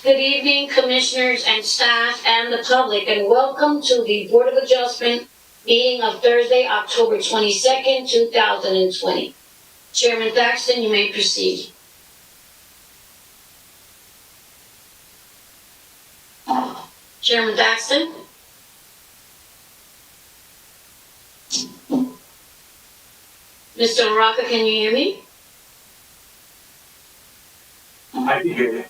Good evening, commissioners and staff and the public, and welcome to the Board of Adjustment meeting of Thursday, October 22nd, 2020. Chairman Thaxton, you may proceed. Chairman Thaxton? Mr. Morocco, can you hear me? I can hear you.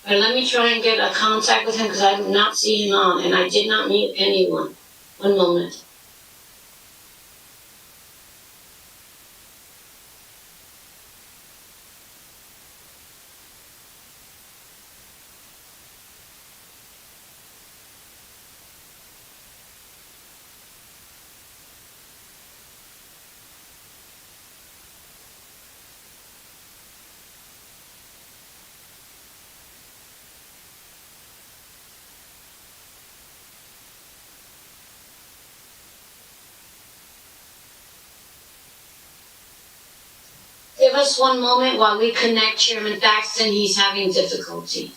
All right, let me try and get a contact with him because I do not see him on, and I did not mute anyone. One moment. Give us one moment while we connect Chairman Thaxton. He's having difficulty.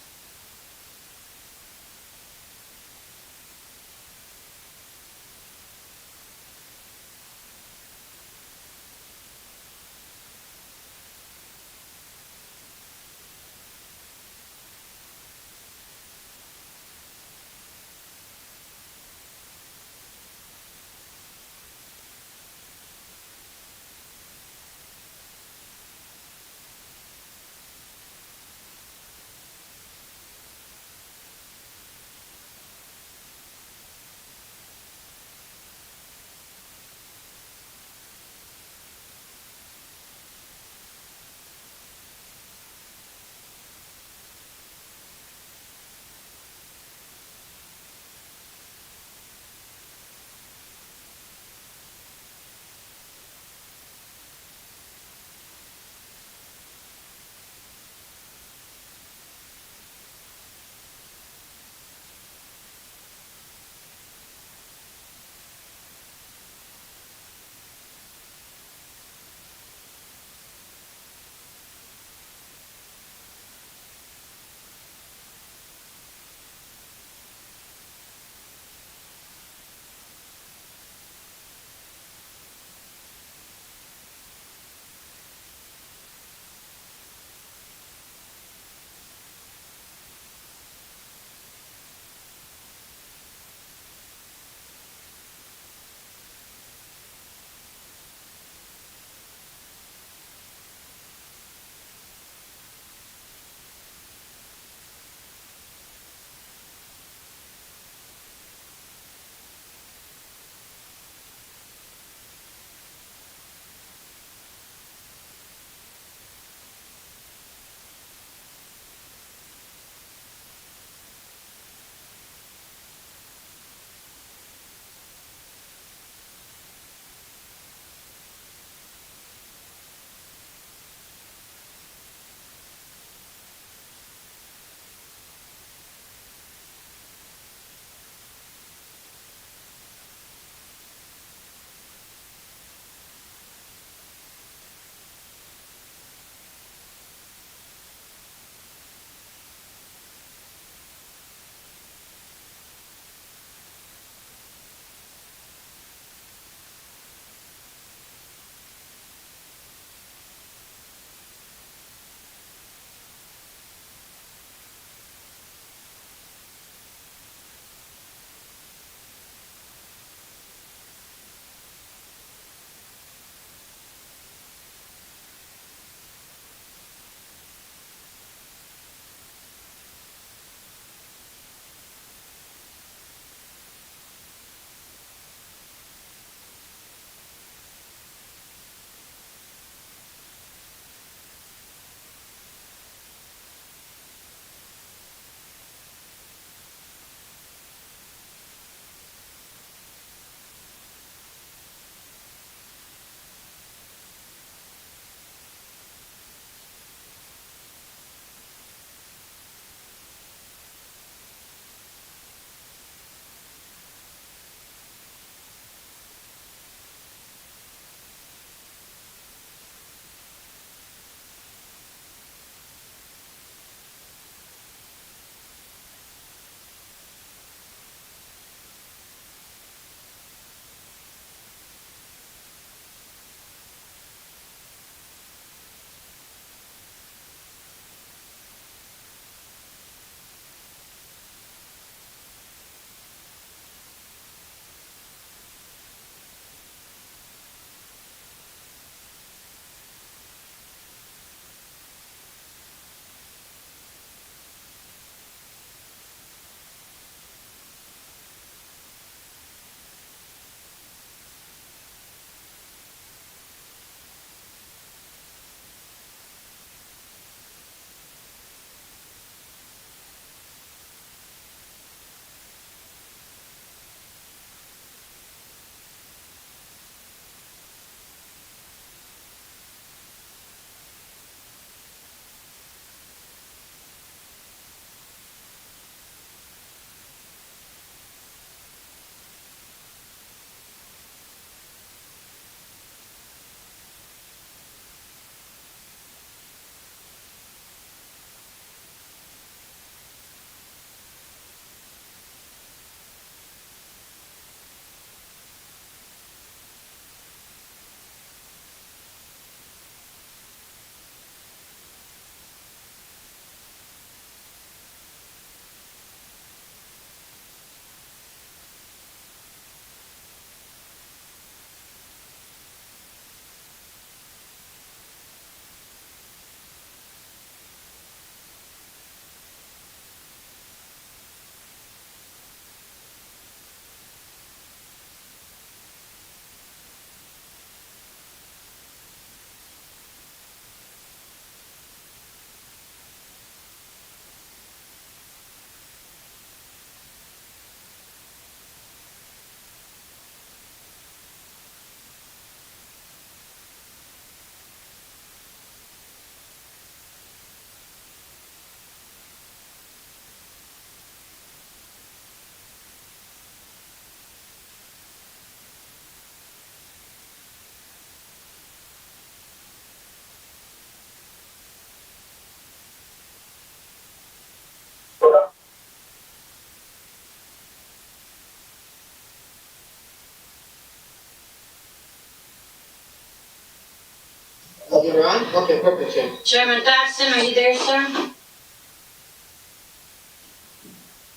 You're on? Okay, perfect, Chair. Chairman Thaxton, are you there, sir?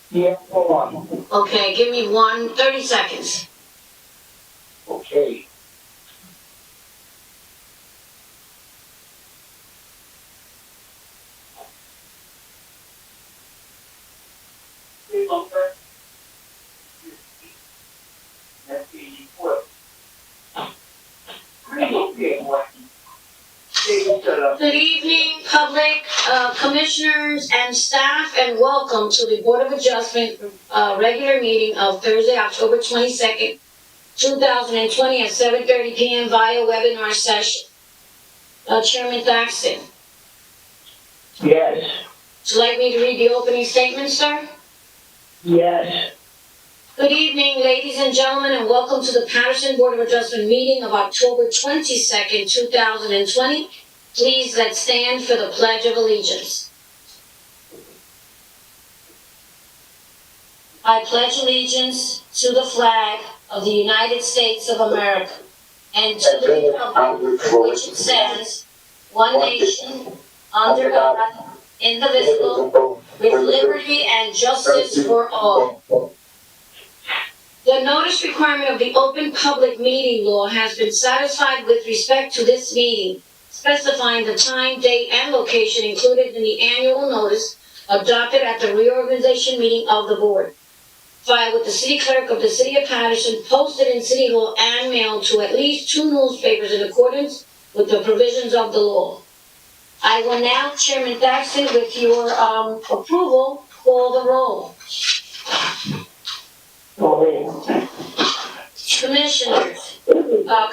Yeah, hold on. Okay, give me 30 seconds. Okay. Good evening, public, commissioners and staff, and welcome to the Board of Adjustment, regular meeting of Thursday, October 22nd, 2020 at 7:30 PM via webinar session. Chairman Thaxton, Yes. would you like me to read the opening statement, sir? Yes. Good evening, ladies and gentlemen, and welcome to the Paterson Board of Adjustment meeting of October 22nd, 2020. Please let's stand for the Pledge of Allegiance. I pledge allegiance to the flag of the United States of America and to the republic for which it stands, one nation, under God, indivisible, with liberty and justice for all. The notice requirement of the Open Public Meeting Law has been satisfied with respect to this meeting, specifying the time, date, and location included in the annual notice adopted at the reorganization meeting of the board. Filed with the city clerk of the city of Paterson, posted in City Hall, and mailed to at least 2 newspapers in accordance with the provisions of the law. I will now, Chairman Thaxton, with your approval, call the roll. Commissioners,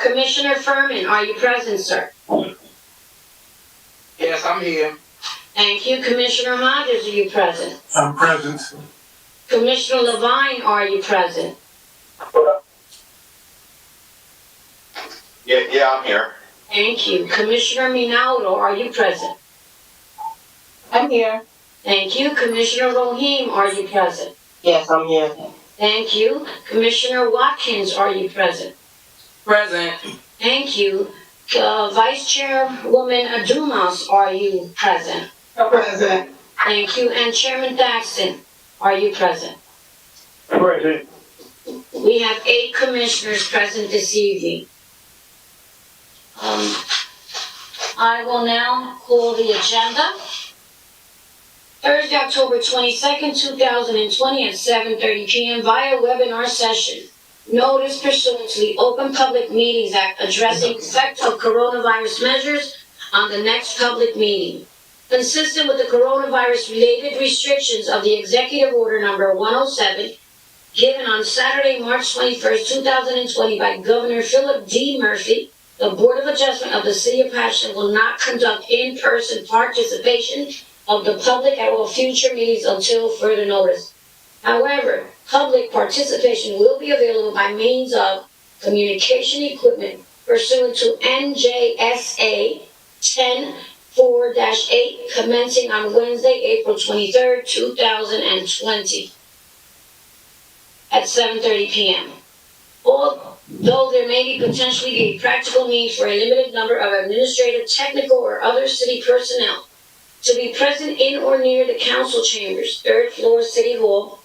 Commissioner Furman, are you present, sir? Yes, I'm here. Thank you. Commissioner Hodges, are you present? I'm present. Commissioner Levine, are you present? Yeah, I'm here. Thank you. Commissioner Minaudo, are you present? I'm here. Thank you. Commissioner Rohim, are you present? Yes, I'm here. Thank you. Commissioner Watkins, are you present? Present. Thank you. Vice Chairwoman Adumas, are you present? Present. Thank you. And Chairman Thaxton, are you present? Present. We have 8 commissioners present this evening. I will now call the agenda. Thursday, October 22nd, 2020 at 7:30 PM via webinar session. Notice pursuant to the Open Public Meetings Act addressing effect of coronavirus measures on the next public meeting. Consistent with the coronavirus-related restrictions of the Executive Order Number 107, given on Saturday, March 21st, 2020 by Governor Philip D. Murphy, the Board of Adjustment of the City of Paterson will not conduct in-person participation of the public at all future meetings until further notice. However, public participation will be available by means of communication equipment pursuant to NJSA 10-4-8 commencing on Wednesday, April 23rd, 2020 at 7:30 PM. Although there may be potentially a practical need for a limited number of administrative, technical, or other city personnel to be present in or near the council chambers, 3rd floor, City Hall,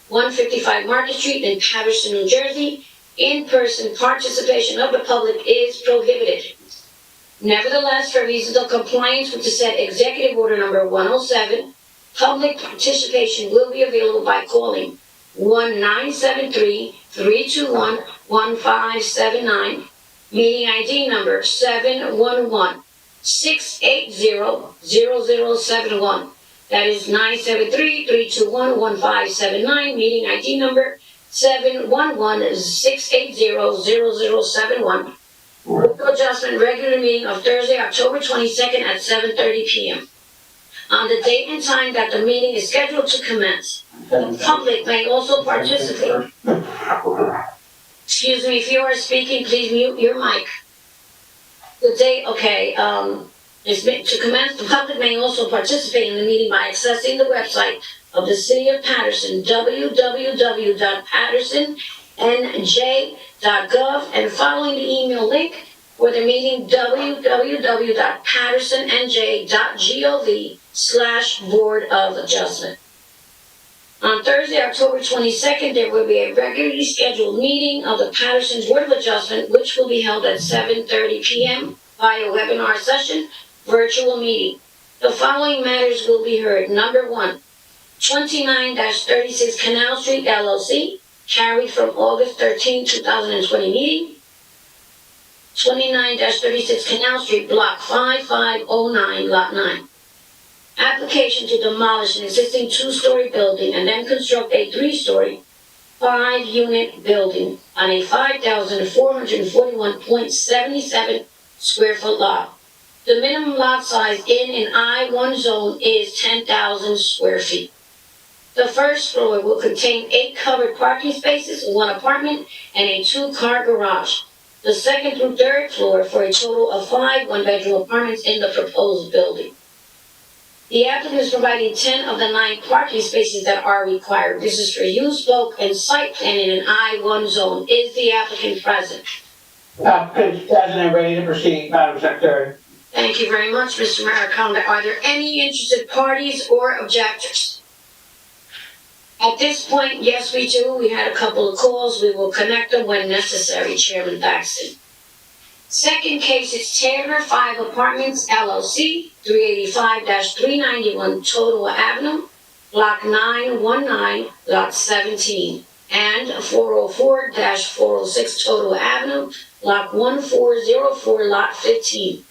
155 Market Street in Paterson, New Jersey, in-person participation of the public is prohibited. Nevertheless, for reasons of compliance with the said Executive Order Number 107, public participation will be available by calling 1-973-321-1579, meeting ID number 711-680-0071. That is 973-321-1579, meeting ID number 711-680-0071. Board of Adjustment regular meeting of Thursday, October 22nd at 7:30 PM. On the date and time that the meeting is scheduled to commence, the public may also participate. Excuse me, if you are speaking, please mute your mic. The date, is to commence, the public may also participate in the meeting by accessing the website of the City of Paterson, www.patersonnj.gov, and following the email link For the meeting, www.patersonnj.gov/Board of Adjustment. On Thursday, October 22nd, there will be a regularly scheduled meeting of the Paterson Board of Adjustment, which will be held at 7:30 p.m. via webinar session, virtual meeting. The following matters will be heard. Number 1, 29-36 Canal Street LLC, carried from August 13, 2020 meeting. 29-36 Canal Street, Block 5509, Lot 9. Application to demolish an existing 2-story building and then construct a 3-story, 5-unit building on a 5,441.77 square foot lot. The minimum lot size in an I-1 zone is 10,000 square feet. The first floor will contain 8 covered parking spaces, 1 apartment, and a 2-car garage. The second through third floor for a total of 5 one-bedroom apartments in the proposed building. The applicant is providing 10 of the 9 parking spaces that are required. This is for use, bulk, and site plan in an I-1 zone. Is the applicant present? Applicant present, ready to proceed, Madam Secretary. Thank you very much, Mr. Maricondo. Are there any interested parties or objectors? At this point, yes, we do. We had a couple of calls. We will connect them when necessary, Chairman Thaxton. Second case is Taylor 5 Apartments, LLC, 385-391 Totowa Avenue, Block 919, Lot 17, and 404-406 Totowa Avenue, Block 1404, Lot 15.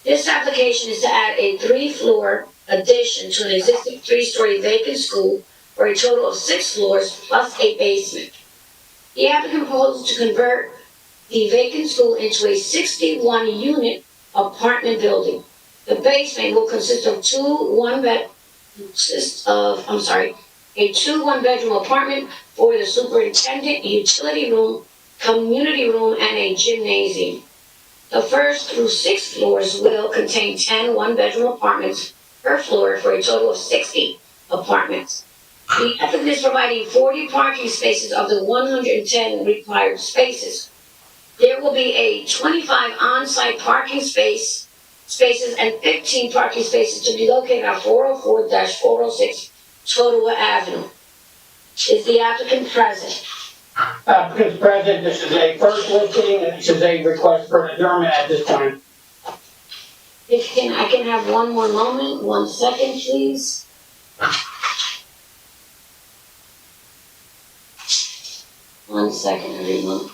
This application is to add a 3-floor addition to an existing 3-story vacant school for a total of 6 floors plus a basement. The applicant proposes to convert the vacant school into a 61-unit apartment building. The basement will consist of a 2 one-bedroom apartment for the superintendent, utility room, community room, and a gymnasium. The first through 6th floors will contain 10 one-bedroom apartments per floor for a total of 60 apartments. The applicant is providing 40 parking spaces of the 110 required spaces. There will be a 25 on-site parking spaces and 15 parking spaces to be located at 404-406 Totowa Avenue. Is the applicant present? Applicant's present. This is a first listing, and this is a request for an adjournment at this time. I can have one more moment. 1 second, please. One second, everyone.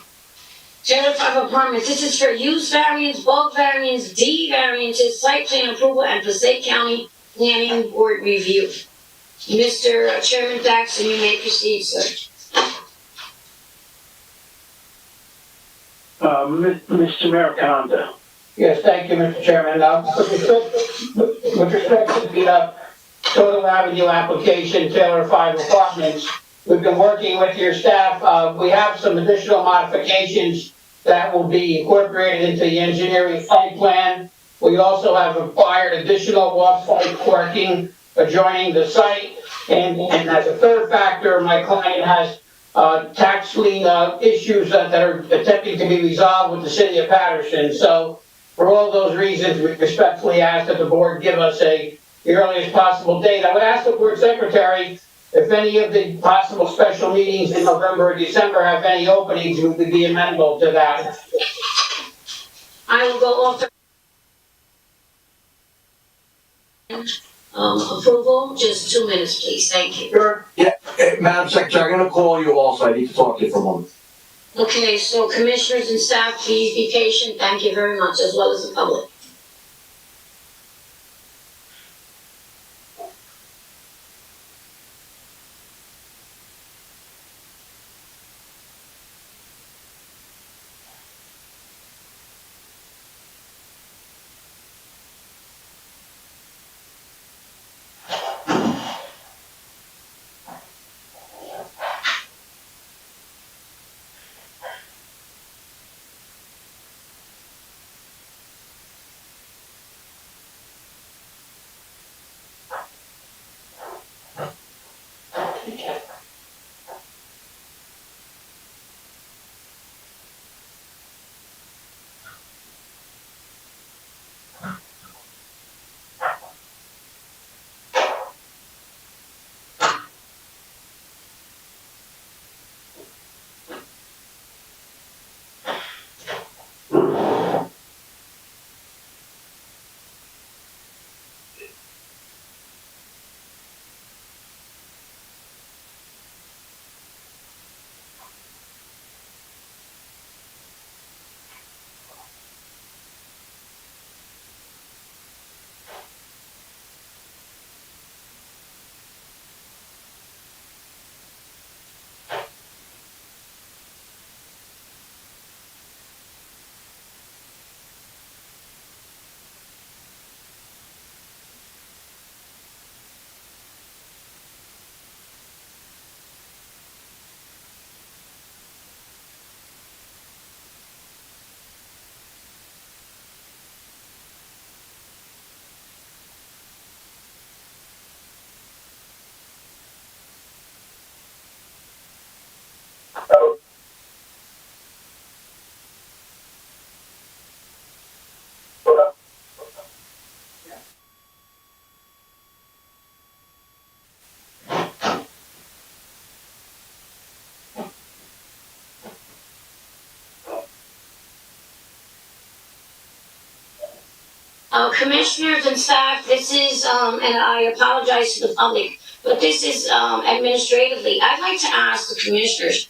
Taylor 5 Apartments. This is for use variance, bulk variance, D variances, site plan approval, and Passaic County Planning Board review. Mr. Chairman Thaxton, you may proceed, sir. Mr. Maricondo. Yes, thank you, Mr. Chairman. With respect to the Totowa Avenue application, Taylor 5 Apartments, we've been working with your staff. We have some additional modifications that will be incorporated into the engineering site plan. We also have acquired additional off-site parking adjoining the site. And as a third factor, my client has tax lien issues that are attempting to be resolved with the city of Paterson. So for all those reasons, we respectfully ask that the board give us the earliest possible date. I would ask the board secretary if any of the possible special meetings in November or December have any openings, we would be amenable to that. I will go off approval. Just 2 minutes, please. Thank you. Sure. Yeah, Madam Secretary, I'm going to call you also. I need to talk to you for a moment. Okay, so commissioners and staff, please be patient. Thank you very much, as well as the public. Commissioners and staff, this is, and I apologize to the public, but this is, administratively, I'd like to ask the commissioners,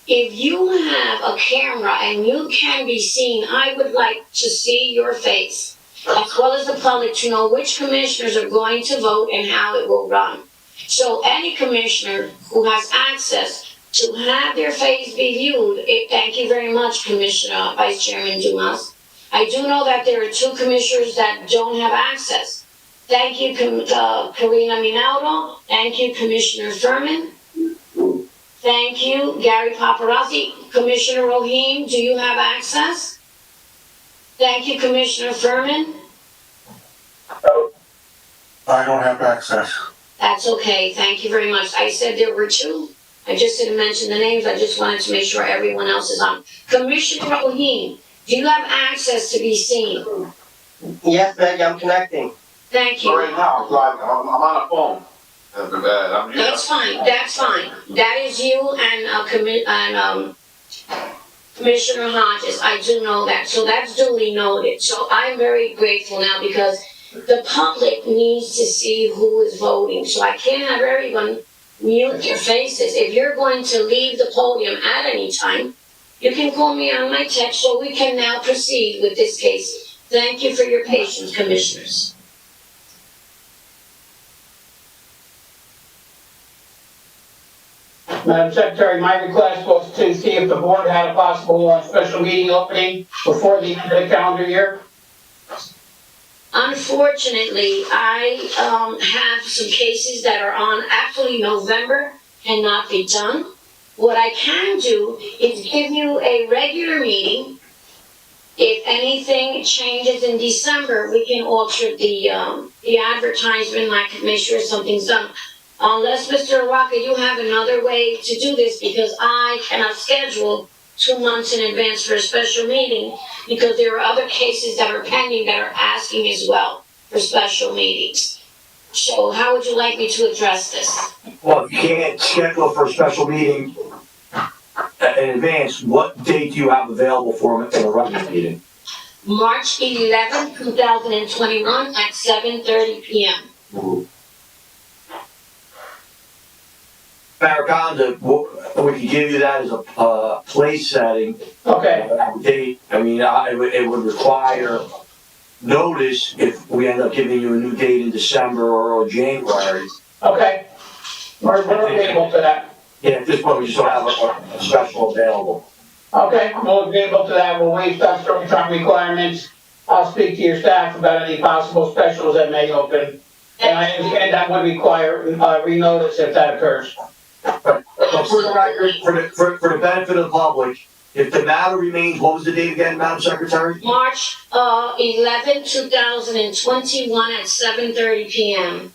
if you have a camera and you can be seen, I would like to see your face, as well as the public, to know which commissioners are going to vote and how it will run. So any commissioner who has access to have their face be viewed, thank you very much, Commissioner Vice Chairman Dumas. I do know that there are two commissioners that don't have access. Thank you, Karina Minaudo. Thank you, Commissioner Furman. Thank you, Gary Paparazzi. Commissioner Rohim, do you have access? Thank you, Commissioner Furman. I don't have access. That's okay. Thank you very much. I said there were two. I just didn't mention the names. I just wanted to make sure everyone else is on. Commissioner Rohim, do you have access to be seen? Yes, Maggie, I'm connecting. Thank you. Right now, I'm on a phone. I'm here. That's fine, that's fine. That is you and, Commissioner Hodges, I do know that, so that's duly noted. So I'm very grateful now because the public needs to see who is voting, so I can't have everyone mute their faces. If you're going to leave the podium at any time, you can call me on my text so we can now proceed with this case. Thank you for your patience, commissioners. Madam Secretary, my request was to see if the board had a possible special meeting opening before the end of the calendar year. Unfortunately, I have some cases that are on actually November cannot be done. What I can do is give you a regular meeting. If anything changes in December, we can alter the advertisement, like make sure something's done. Unless, Mr. Araka, you have another way to do this, because I cannot schedule 2 months in advance for a special meeting, because there are other cases that are pending that are asking as well for special meetings. So how would you like me to address this? Well, if you can't schedule for a special meeting in advance, what date do you have available for them in a regular meeting? March 11, 2021 at 7:30 p.m. Mariconda, we can give you that as a place setting. Okay, Date, I mean, it would require notice if we end up giving you a new date in December or January. okay. We're agreeable to that. Yeah, at this point, we just don't have a special available. Okay, we'll agreeable to that. We'll waive statutory time requirements. I'll speak to your staff about any possible specials that may open. And I understand that would require renotice if that occurs. But for the record, for the benefit of the public, if the matter remains, what was the date again, Madam Secretary? March 11, 2021 at 7:30 p.m.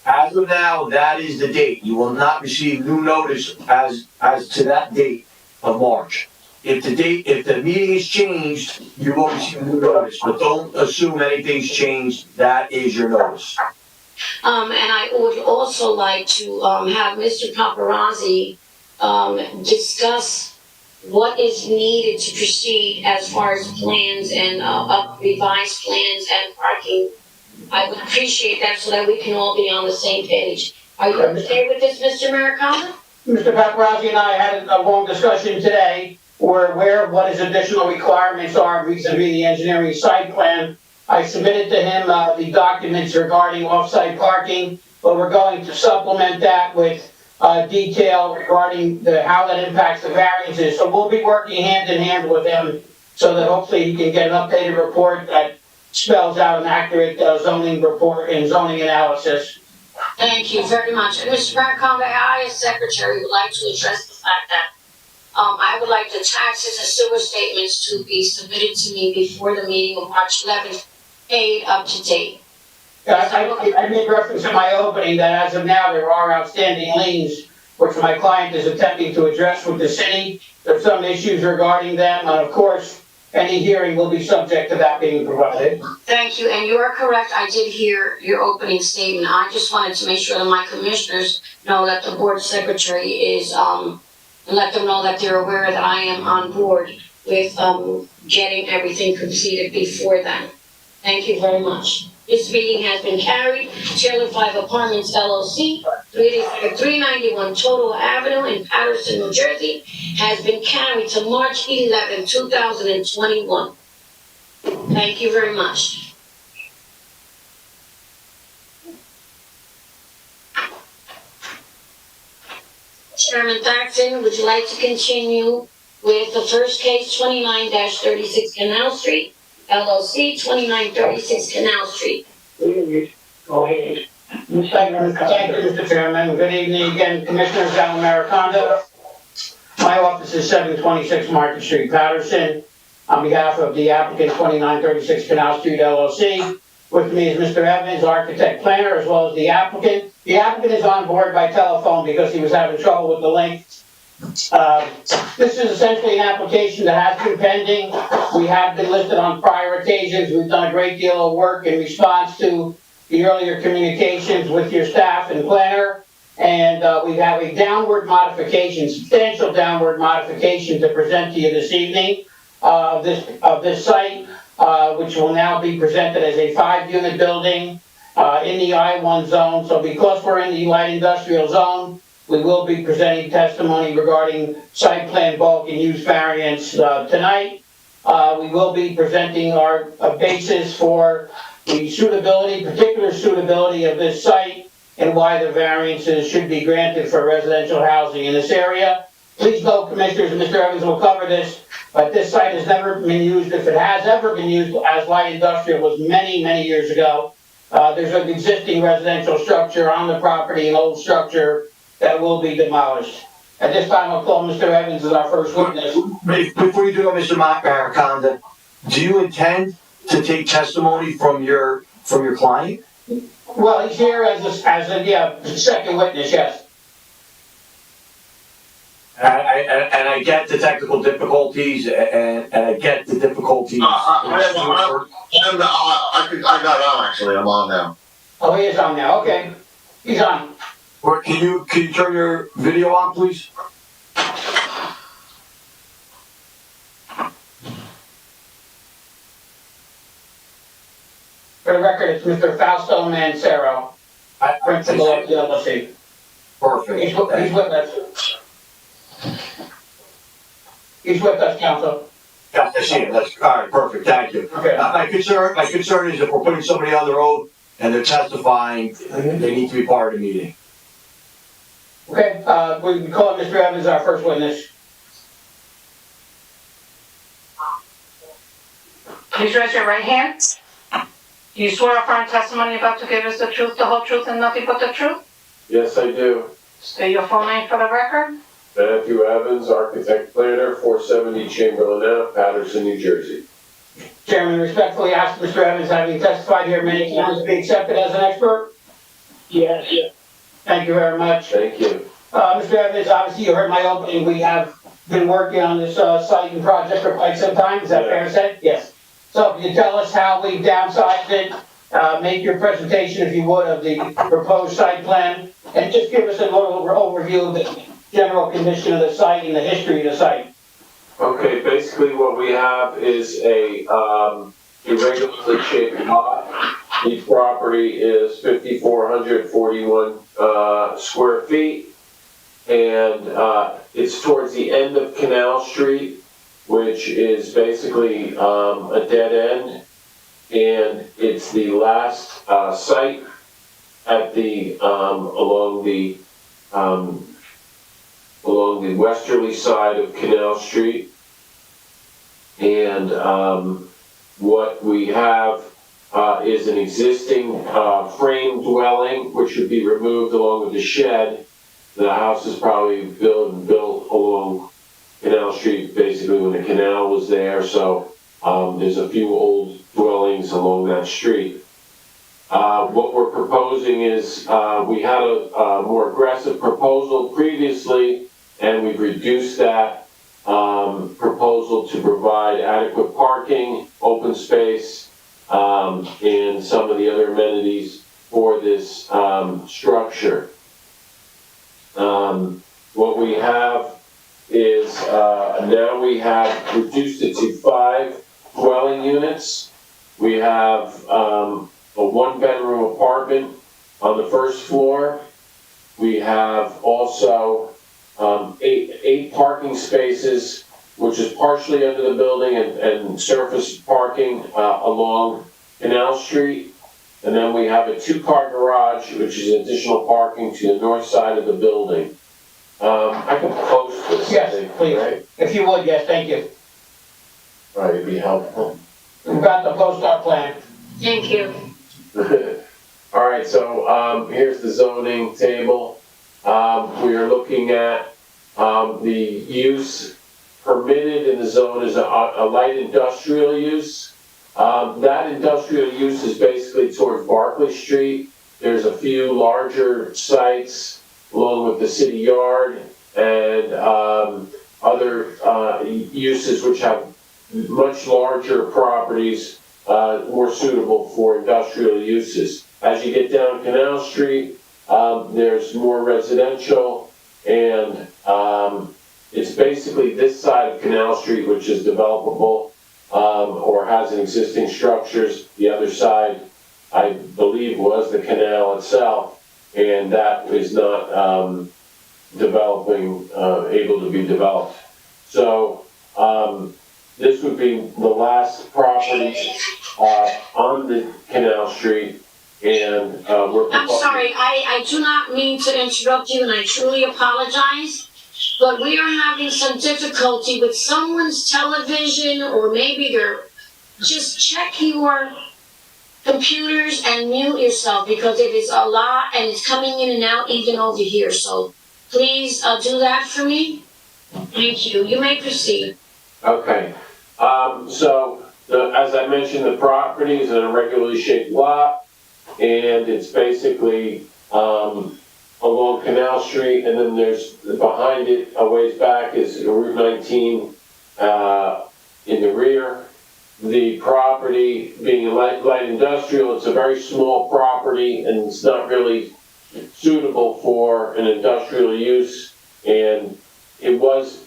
As of now, that is the date. You will not receive new notice as to that date of March. if the meeting is changed, you will receive a new notice, but don't assume anything's changed, that is your notice. And I would also like to, have Mr. Paparazzi, discuss what is needed to proceed as far as plans and, revised plans and parking. I would appreciate that so that we can all be on the same page. Are you okay with this, Mr. Maricano? Mr. Paparazzi and I had a long discussion today. We're aware of what his additional requirements are vis-a-vis the engineering site plan. I submitted to him the documents regarding off-site parking, but we're going to supplement that with detail regarding how that impacts the variances. So we'll be working hand in hand with him so that hopefully he can get an updated report that spells out an accurate zoning report and zoning analysis. Thank you very much. And Mr. Maricano, I as secretary would like to address the fact that I would like the taxes and sewer statements to be submitted to me before the meeting of March 11th, paid up to date. I made reference in my opening that as of now, there are outstanding liens, which my client is attempting to address with the city. There's some issues regarding them, and of course, any hearing will be subject to that being provided. Thank you, and you are correct. I did hear your opening statement. I just wanted to make sure that my commissioners know that the board secretary is, and let them know that they're aware that I am on board with, getting everything completed before then. Thank you very much. This meeting has been carried. Taylor 5 Apartments LLC, 391 Total Avenue in Paterson, New Jersey, has been carried to March 11, 2021. Thank you very much. Chairman Thaxton, would you like to continue with the first case, 29-36 Canal Street, LLC, 2936 Canal Street? Go ahead. Thank you, Mr. Chairman. Good evening again, Commissioner Al Maricondo. My office is 726 Market Street, Paterson. On behalf of the applicant, 2936 Canal Street, LLC. With me is Mr. Evans, architect planner, as well as the applicant. The applicant is on board by telephone because he was having trouble with the link. This is essentially an application that has been pending. We have been listed on prior occasions. We've done a great deal of work in response to the earlier communications with your staff and planner. And we have a downward modification, substantial downward modification to present to you this evening of this site, which will now be presented as a 5-unit building in the I-1 zone. So because we're in the light industrial zone, we will be presenting testimony regarding site plan bulk and use variance tonight. We will be presenting our basis for the suitability, particular suitability of this site and why the variances should be granted for residential housing in this area. Please note, Commissioners, and Mr. Evans will cover this, but this site has never been used, if it has ever been used as light industrial, was many, many years ago. There's an existing residential structure on the property, an old structure that will be demolished. At this time, I'll call Mr. Evans as our first witness. Before you do that, Mr. Maricondo, do you intend to take testimony from your client? Well, he's here as a second witness, yes. And I get the technical difficulties, and I get the difficulties. I got on actually. I'm on now. Oh, he is on now. Okay, he's on. Or can you turn your video on, please? For the record, it's Mr. Fausto Mancero, principal of the LLC. Perfect. He's with us. He's with us, counsel. Yeah, I see it. That's all right. Perfect. Thank you. Okay. My concern is if we're putting somebody on the road and they're testifying, they need to be part of the meeting. Okay, we call Mr. Evans our first witness. Please raise your right hand. Do you swear affirm testimony you're about to give us the truth, the whole truth, and nothing but the truth? Yes, I do. State your full name for the record. Matthew Evans, architect planner, 470 Chamberlain Ave, Paterson, New Jersey. Chairman, respectfully ask Mr. Evans, having testified here many times, to be accepted as an expert? Yes. Thank you very much. Thank you. Mr. Evans, obviously you heard my opening. We have been working on this, site and project for quite some time, is that fair to say? Yes. So if you tell us how we downsized it, make your presentation, if you would, of the proposed site plan, and just give us a little overview of the general condition of the site and the history of the site. Okay, basically what we have is a, irregularly shaped lot. The property is 5,441, square feet. And, it's towards the end of Canal Street, which is basically, a dead end. And it's the last, site at the, along the westerly side of Canal Street. And, what we have, is an existing, frame dwelling, which would be removed along with the shed. The house is probably built along Canal Street, basically when the canal was there, so, there's a few old dwellings along that street. What we're proposing is, we had a more aggressive proposal previously, and we've reduced that, proposal to provide adequate parking, open space, and some of the other amenities for this, structure. What we have is, now we have reduced it to 5 dwelling units. We have, a 1-bedroom apartment on the first floor. We have also, 8 parking spaces, which is partially under the building and surface parking, along Canal Street. And then we have a 2-car garage, which is additional parking to the north side of the building. I can post this, I Yes, think, please. right? If you would, yes, thank you. Right, it'd be helpful. We've got the post-art plan. Thank you. All right, so, here's the zoning table. We are looking at, the use permitted in the zone is a light industrial use. That industrial use is basically towards Barclay Street. There's a few larger sites along with the city yard and, other, uses which have much larger properties, more suitable for industrial uses. As you get down Canal Street, there's more residential, and, it's basically this side of Canal Street which is developable, or has an existing structures. The other side, I believe, was the canal itself, and that is not, developing, able to be developed. So, this would be the last property, on the Canal Street, and, we're. I'm sorry, I do not mean to interrupt you, and I truly apologize, but we are having some difficulty with someone's television, or maybe just check your computers and mute yourself, because it is a lot, and it's coming in and out even over here, so please, do that for me. Thank you, you may proceed. Okay, so, as I mentioned, the property is an irregularly shaped lot, and it's basically, along Canal Street, and then there's, behind it, a ways back, is Route 19, in the rear. The property being light industrial, it's a very small property, and it's not really suitable for an industrial use, and it was,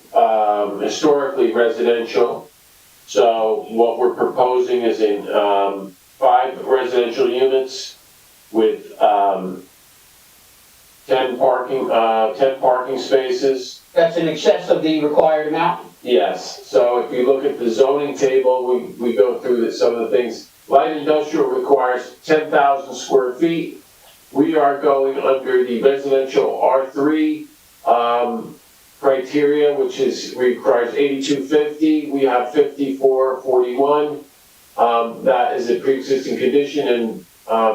historically residential. So what we're proposing is in, 5 residential units with, 10 parking spaces. That's in excess of the required amount? Yes, so if you look at the zoning table, we go through some of the things. Light industrial requires 10,000 square feet. We are going under the residential R3, criteria, which requires 8250. We have 5441. That is a pre-existing condition, and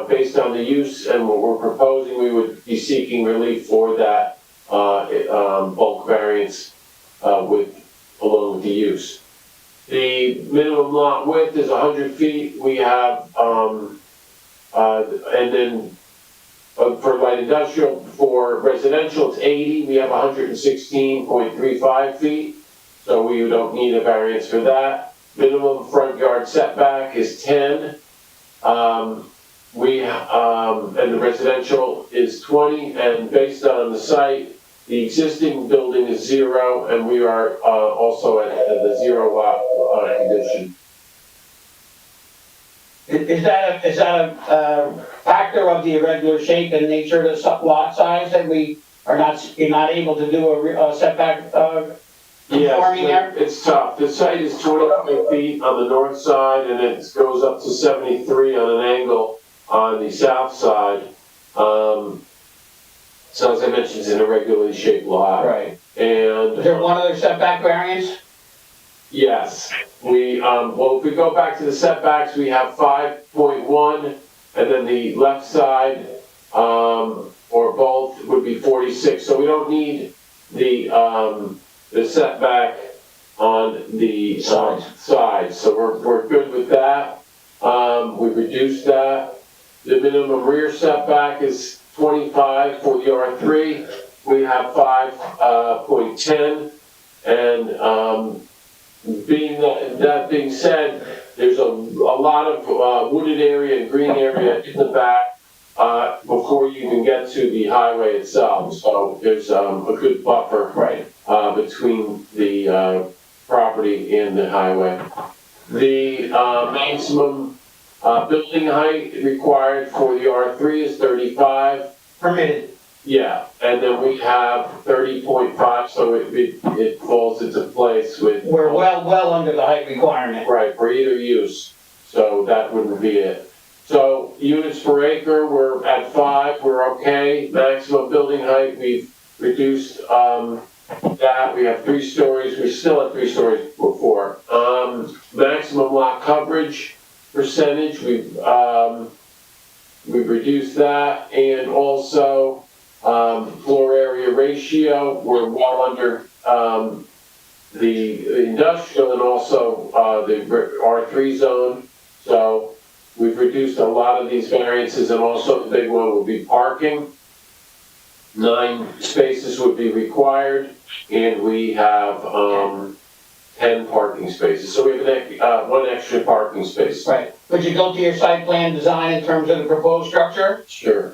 based on the use and what we're proposing, we would be seeking relief for that bulk variance along with the use. The minimum lot width is 100 feet. We have, and then for light industrial, for residential, it's 80. We have 116.35 feet. so we don't need a variance for that. Minimum front yard setback is 10. And the residential is 20, and based on the site, the existing building is 0, and we are also at the 0 lot condition. Is that a factor of the irregular shape and nature of the lot size that you're not able to do a setback, conforming there? It's tough. The site is 25 feet on the north side, and it goes up to 73 on an angle on the south side. So as I mentioned, it's an irregularly shaped lot. Right. And Is there one other setback variance? yes, well, if we go back to the setbacks, we have 5.1, and then the left side, or both, would be 46. So we don't need the setback on the side. So we're good with that. We reduced that. The minimum rear setback is 25 for the R3. We have 5.10, and that being said, there's a lot of wooded area and green area in the back before you even get to the highway itself. So there's a good buffer between the property and the highway. The maximum building height required for the R3 is 35. Permitted. Yeah, and then we have 30.5, so it falls into place with. We're well under the height requirement. Right, for either use, so that wouldn't be it. So units per acre, we're at 5, we're okay. Maximum building height, we've reduced that. We have 3 stories, we're still at 3 stories before. Maximum lot coverage percentage, we've reduced that, and also floor area ratio, we're well under the industrial and also the R3 zone. So we've reduced a lot of these variances, and also the big one would be parking. 9 spaces would be required, and we have 10 parking spaces. So we have 1 extra parking space. Right. Could you go to your site plan design in terms of the proposed structure? Sure.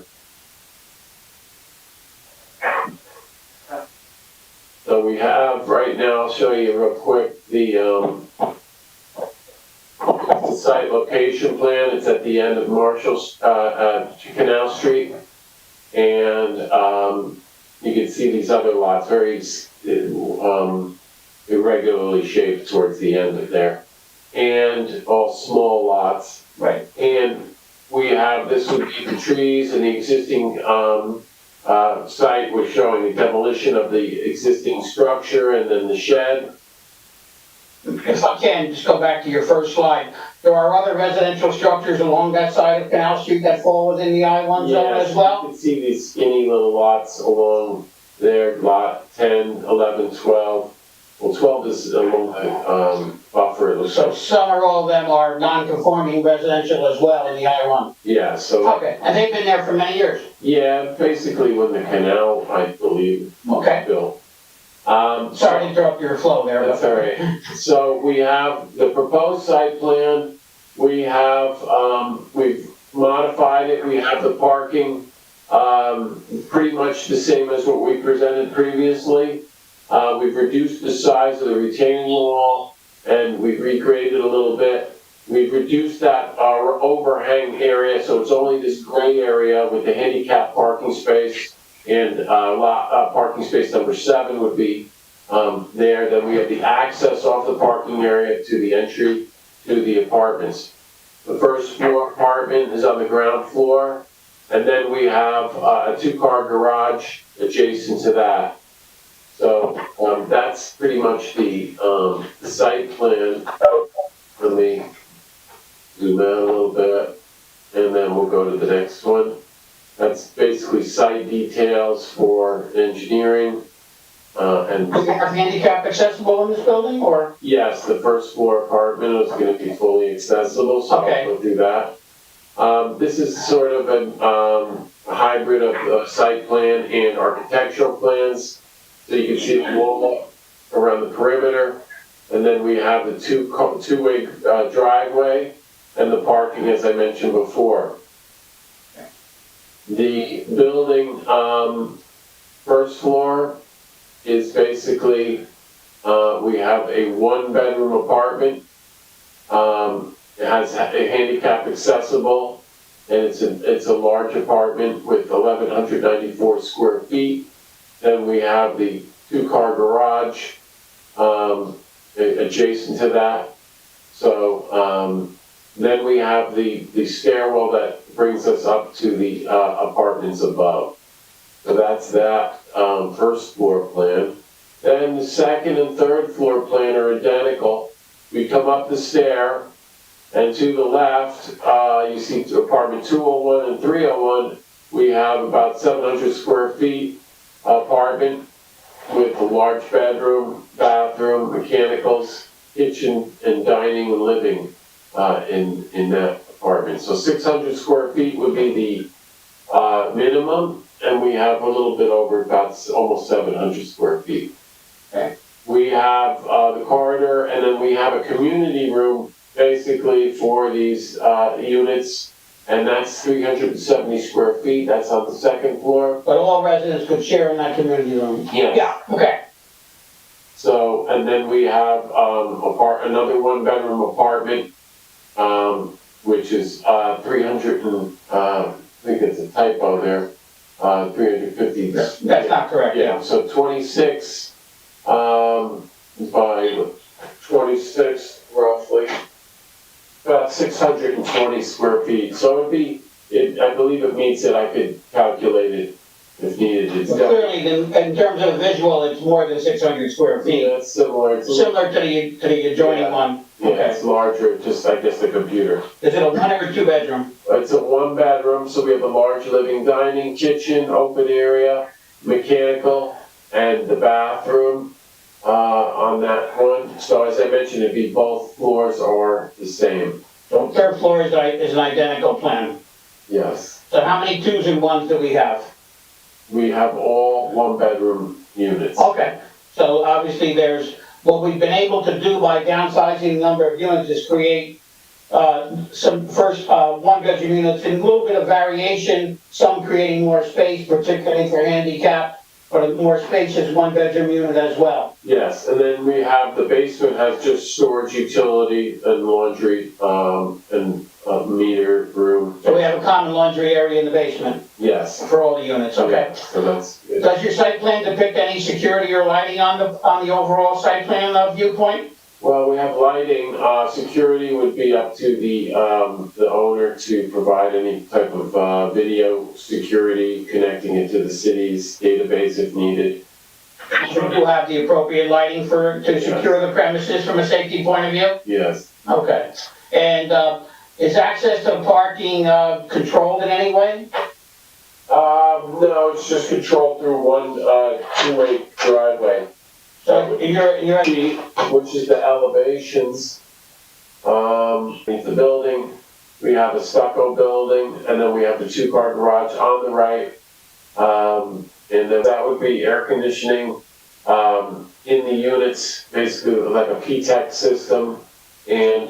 So we have right now, I'll show you real quick, the site location plan. It's at the end of Marshall's, Canal Street. And you can see these other lots, very irregularly shaped towards the end of there. And all small lots. Right. And we have, this would be the trees and the existing site. We're showing the demolition of the existing structure and then the shed. If I can, just go back to your first slide. There are other residential structures along that side of Canal Street that fall within the I-1 zone as well? You can see these skinny little lots along there, lot 10, 11, 12. Well, 12 is along the buffer, it looks So like. some or all of them are non-conforming residential as well in the I-1? Yeah, so. Okay, and they've been there for many years? Yeah, basically when the canal, I believe, Okay. was built. Sorry to interrupt your flow there. That's all right. So we have the proposed site plan. We have, we've modified it. We have the parking, pretty much the same as what we presented previously. We've reduced the size of the retaining wall, and we've regraded a little bit. We've reduced that overhang area, so it's only this gray area with the handicap parking space, and parking space number 7 would be there. Then we have the access off the parking area to the entry to the apartments. The first floor apartment is on the ground floor, and then we have a 2-car garage adjacent to that. So that's pretty much the site plan. Let me zoom out a little bit, and then we'll go to the next one. That's basically site details for engineering. And Do you have handicap accessible in this building, or? yes, the first floor apartment is going to be fully accessible, so Okay. we'll do that. This is sort of a hybrid of site plan and architectural plans. So you can see the wall around the perimeter. And then we have the two-way driveway and the parking, as I mentioned before. The building, first floor is basically, we have a one-bedroom apartment. It has a handicap accessible, and it's a large apartment with 1,194 square feet. Then we have the two-car garage adjacent to that. So then we have the stairwell that brings us up to the apartments above. So that's that first floor plan. Then the second and third floor plan are identical. We come up the stair, and to the left, you see apartment 201 and 301. We have about 700 square feet apartment with a large bedroom, bathroom, mechanicals, kitchen, and dining and living in that apartment. So 600 square feet would be the minimum, and we have a little bit over about almost 700 square feet. Okay. We have the corridor, and then we have a community room basically for these units, and that's 370 square feet. That's on the second floor. But all residents could share in that community room? Yes. Yeah, okay. So, and then we have another one-bedroom apartment, which is 300 and, I think it's a typo there, 350. That's not correct. Yeah, so 26 by 26 roughly, about 620 square feet. So it'd be, I believe it meets it. I could calculate it if needed. It's But clearly, in terms of visual, it's more than 600 square feet. yeah, it's similar. It's Similar to the adjoining one. yeah, it's larger, just I guess the computer. Is it a one or two bedroom? It's a one bedroom, so we have a large living, dining, kitchen, open area, mechanical, and the bathroom on that one. So as I mentioned, it'd be both floors are the same. So third floor is an identical plan. Yes. So how many twos and ones do we have? We have all one bedroom units. Okay, so obviously what we've been able to do by downsizing the number of units is create some first one bedroom units and a little bit of variation, some creating more space, particularly for handicap, but a more spacious one bedroom unit as well. Yes, and then we have, the basement has just storage, utility, and laundry, and meter room. So we have a common laundry area in the basement Yes. for all the units, okay? Yeah, so that's good. Does your site plan depict any security or lighting on the overall site plan viewpoint? Well, we have lighting, security would be up to the owner to provide any type of video security, connecting it to the city's database if needed. You do have the appropriate lighting to secure the premises from a safety point of view? Yes. Okay. And is access to parking controlled in any way? No, it's just controlled through one two-way driveway. So you're Which is the elevations, beneath the building. We have a stucco building, and then we have the two-car garage on the right. And then that would be air conditioning in the units, basically like a P-TEC system. And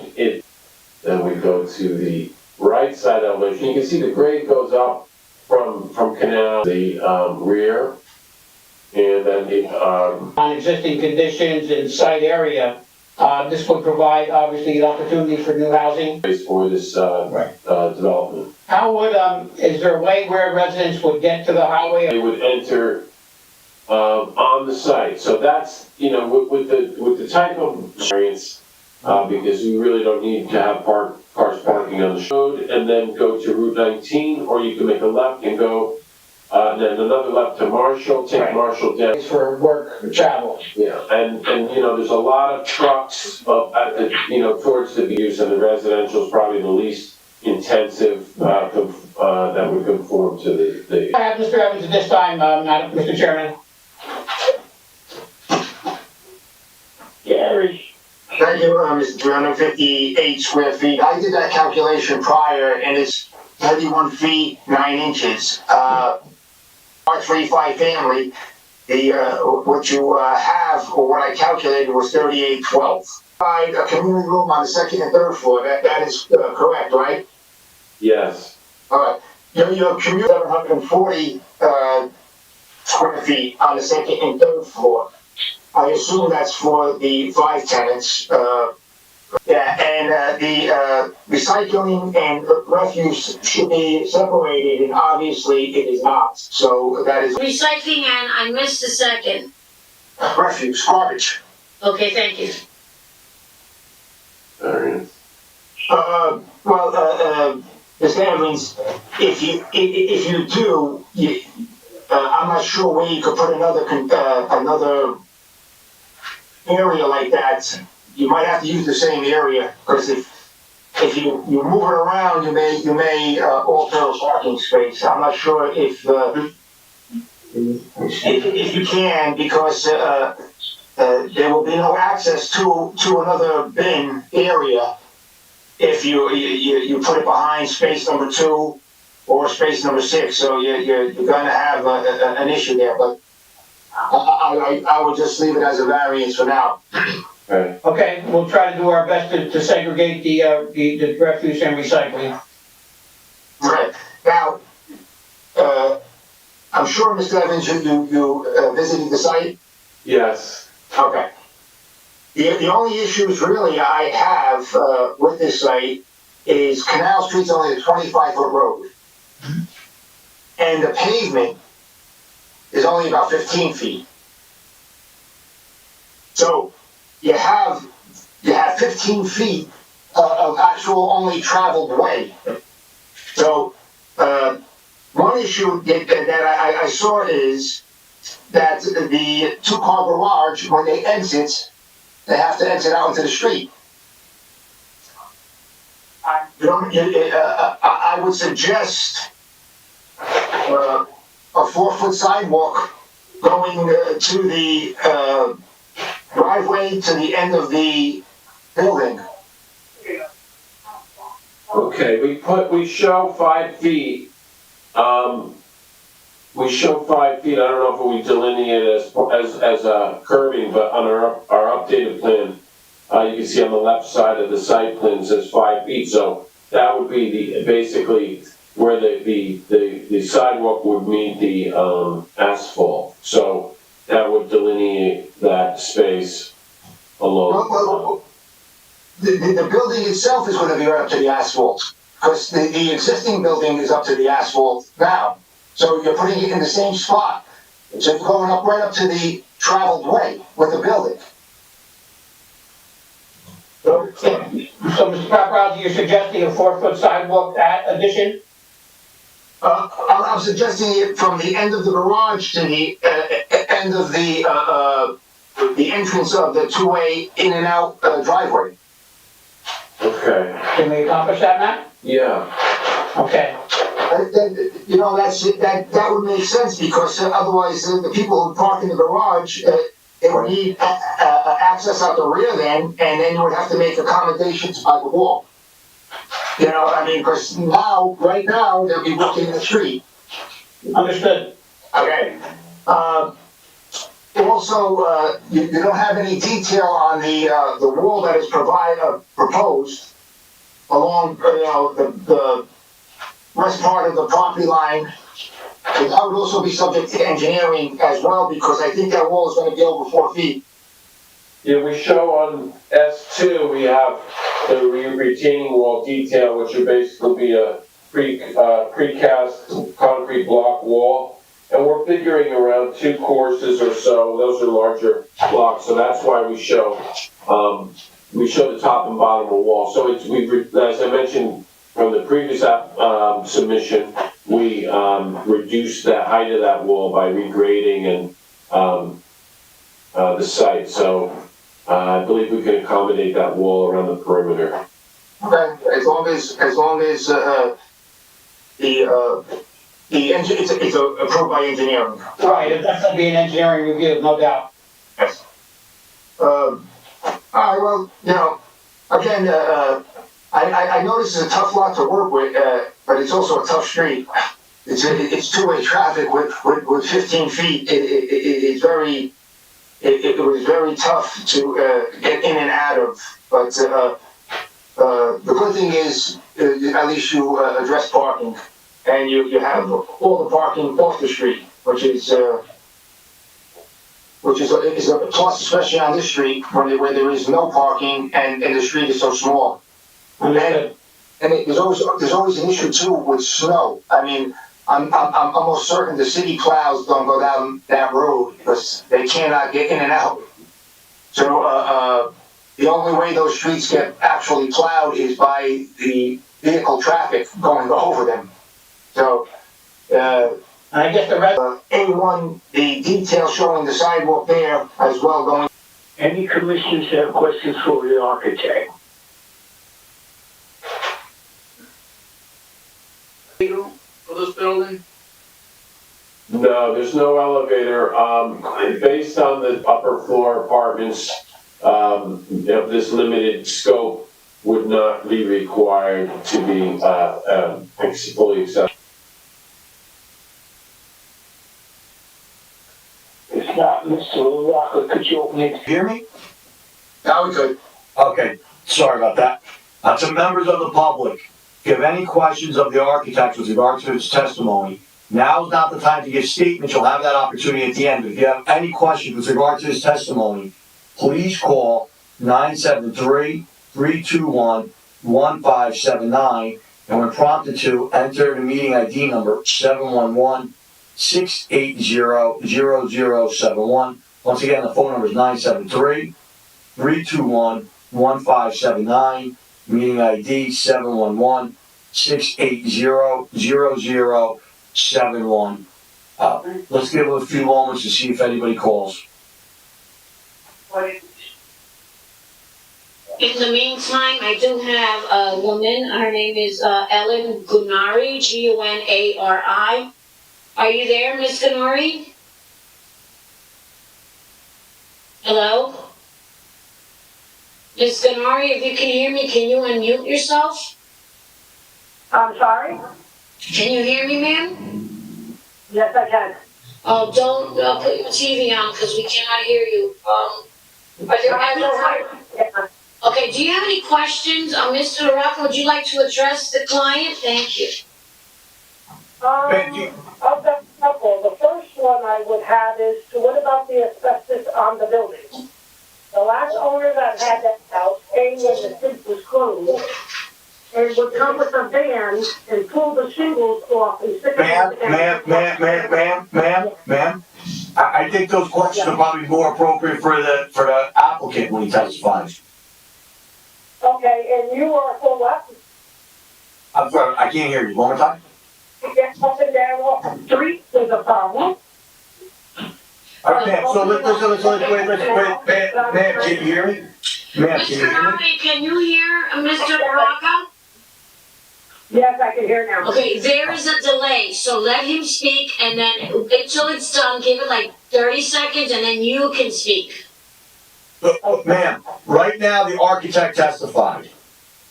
then we go to the right side elevation. You can see the grade goes up from Canal, the rear. And then on existing conditions and site area, this would provide obviously an opportunity for new housing. for this development. How would, is there a way where residents would get to the highway? They would enter on the site. So that's, with the type of variance, because we really don't need to have cars parking on the road, and then go to Route 19, or you can make a left and go, then another left to Marshall, take Right. Marshall down. For work travel. Yeah, and there's a lot of trucks at the, towards the views, and the residential is probably the least intensive, that would conform to the. I have Mr. Evans at this time, Mr. Chairman. Gary. Thank you, Mr. 358 square feet. I did that calculation prior, and it's 31 feet, 9 inches. R35 family, what you have, or what I calculated was 3812. A community room on the second and third floor, that is correct, right? Yes. All right. Your community 740 square feet on the second and third floor. I assume that's for the 5 tenants. And the recycling and refuse should be separated, and obviously it is not. So that is Recycling, and I missed the second. refuse, garbage. Okay, thank you. All right. Mr. Evans, if you do, I'm not sure where you could put another area like that. You might have to use the same area, because if you move it around, you may alter a parking space. I'm not sure if you can, because there will be no access to another bin area if you put it behind space number 2 or space number 6. So you're going to have an issue there. But I would just leave it as a variance for now. Okay. Okay, we'll try to do our best to segregate the refuse and recycling. Right. Now, I'm sure, Mr. Evans, you visited the site? Yes. Okay. The only issues really I have with this site is Canal Street's only a 25-foot road. And the pavement is only about 15 feet. So you have 15 feet of actual only traveled way. So one issue that I saw is that the 2-car garage, when they exit, they have to exit out into the street. I would suggest a 4-foot sidewalk going to the driveway to the end of the building. Okay, we show 5 feet. We show 5 feet. I don't know if we delineate as curving, but on our updated plan, you can see on the left side of the site plan it says 5 feet. So that would be basically where the sidewalk would meet the asphalt. So that would delineate that space alone. Well, the building itself is going to be right up to the asphalt, because the existing building is up to the asphalt now. So you're putting it in the same spot. So you're going up right up to the traveled way with the building. So, Mr. Paparazzi, you're suggesting a 4-foot sidewalk addition? I'm suggesting it from the end of the garage to the end of the entrance of the 2-way in and out driveway. Okay. Can we accomplish that, Matt? Yeah. Okay. That would make sense, because otherwise the people who park in the garage, they would need access out the rear then, and then you would have to make accommodations by the wall. Because right now, they'll be walking the street. Understood. Okay. Also, you don't have any detail on the wall that is proposed along, the west part of the property line. That would also be subject to engineering as well, because I think that wall is going to be over 4 feet. Yeah, we show on S2, we have the retaining wall detail, which would basically be a precast concrete block wall. And we're figuring around 2 courses or so. Those are larger blocks, so that's why we show the top and bottom of the wall. So as I mentioned from the previous submission, we reduced the height of that wall by regrading and the site. So I believe we can accommodate that wall around the perimeter. Okay, as long as it's approved by engineering. Right, it'll definitely be an engineering review, no doubt. Yes. All right, well, again, I notice it's a tough lot to work with, but it's also a tough street. it's two-way traffic with 15 feet. It was very tough to get in and out of. But the good thing is, at least you address parking, and you have all the parking off the street, which is a plus, especially on this street where there is no parking and the street is so small. Understood. And there's always an issue too with snow. I mean, I'm almost certain the city plows don't go down that road because they cannot get in and out. So the only way those streets get actually plowed is by the vehicle traffic going over them. So I guess the rest. A1, the detail showing the sidewalk there as well going. Any commissioners have questions for the architect? For this building? No, there's no elevator. Based on the upper floor apartments, of this limited scope would not be required to be, fully accessible. If not, Mr. Walker, could you open it? Hear me? Now we could. Okay, sorry about that. To members of the public, if you have any questions of the architect with regard to his testimony, now is not the time to give statements. You'll have that opportunity at the end. But if you have any questions with regard to his testimony, please call 973-321-1579, and when prompted to, enter the meeting ID number 711-680-0071. Once again, the phone number is 973-321-1579, meeting ID 711-680-0071. Let's give it a few moments to see if anybody calls. In the meantime, I do have a woman. Her name is Ellen Gunari, Gunari. Are you there, Miss Gunari? Hello? Miss Gunari, if you can hear me, can you unmute yourself? I'm sorry? Can you hear me, ma'am? Yes, I can. Oh, don't put your TV on because we cannot hear you. Are there any Okay, do you have any questions? Mr. Rocco, would you like to address the client? Thank you. Thank you. I've got a couple. The first one I would have is, what about the asbestos on the building? The last owner that had that house came when the sink was closed and would come with a van and pull the shingles off and stick them Ma'am. I think those questions are probably more appropriate for the applicant when he testifies. Okay, and you are for what? I'm sorry, I can't hear you. One more time. Get up and down off the street is a problem. All right, ma'am, so wait, ma'am, can you hear me? Ma'am, can you Mr. hear me? Murphy, can you hear Mr. Rocco? Yes, I can hear now. Okay, there is a delay, so let him speak and then until it's done, give it like 30 seconds and then you can speak. Ma'am, right now the architect testified.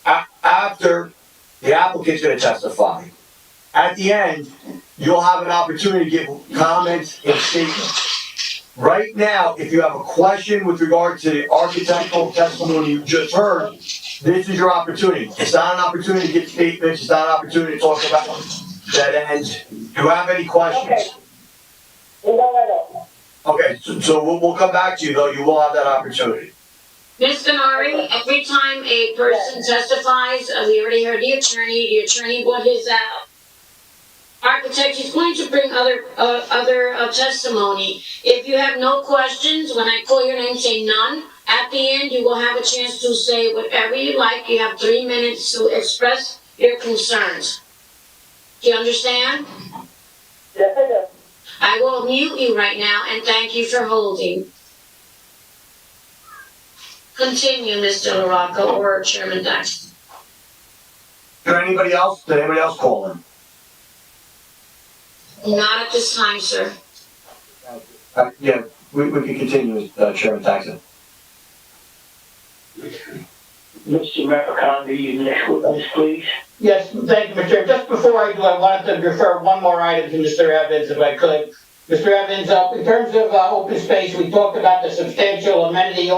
After, the applicant's gonna testify. At the end, you'll have an opportunity to give comments and statements. Right now, if you have a question with regard to the architectural testimony you just heard, this is your opportunity. It's not an opportunity to give statements, it's not an opportunity to talk about dead ends. Do you have any questions? Okay. No, I don't. Okay, so we'll come back to you though, you will have that opportunity. Ms. Denari, every time a person testifies, we already heard the attorney brought his architect, he's going to bring other testimony. If you have no questions, when I call your name, say none. At the end, you will have a chance to say whatever you like. You have 3 minutes to express your concerns. Do you understand? Yes, I do. I will mute you right now and thank you for holding. Continue, Mr. LaRocco or Chairman Dax. Is there anybody else? Did anybody else call in? Not at this time, sir. Yeah, we can continue, Chairman Taxon. Mr. Americano, your next witness, please. Yes, thank you, Mr. Chair. Just before I do, I wanted to refer one more item to Mr. Evans, if I could. Mr. Evans, in terms of open space, we talked about the substantial amenity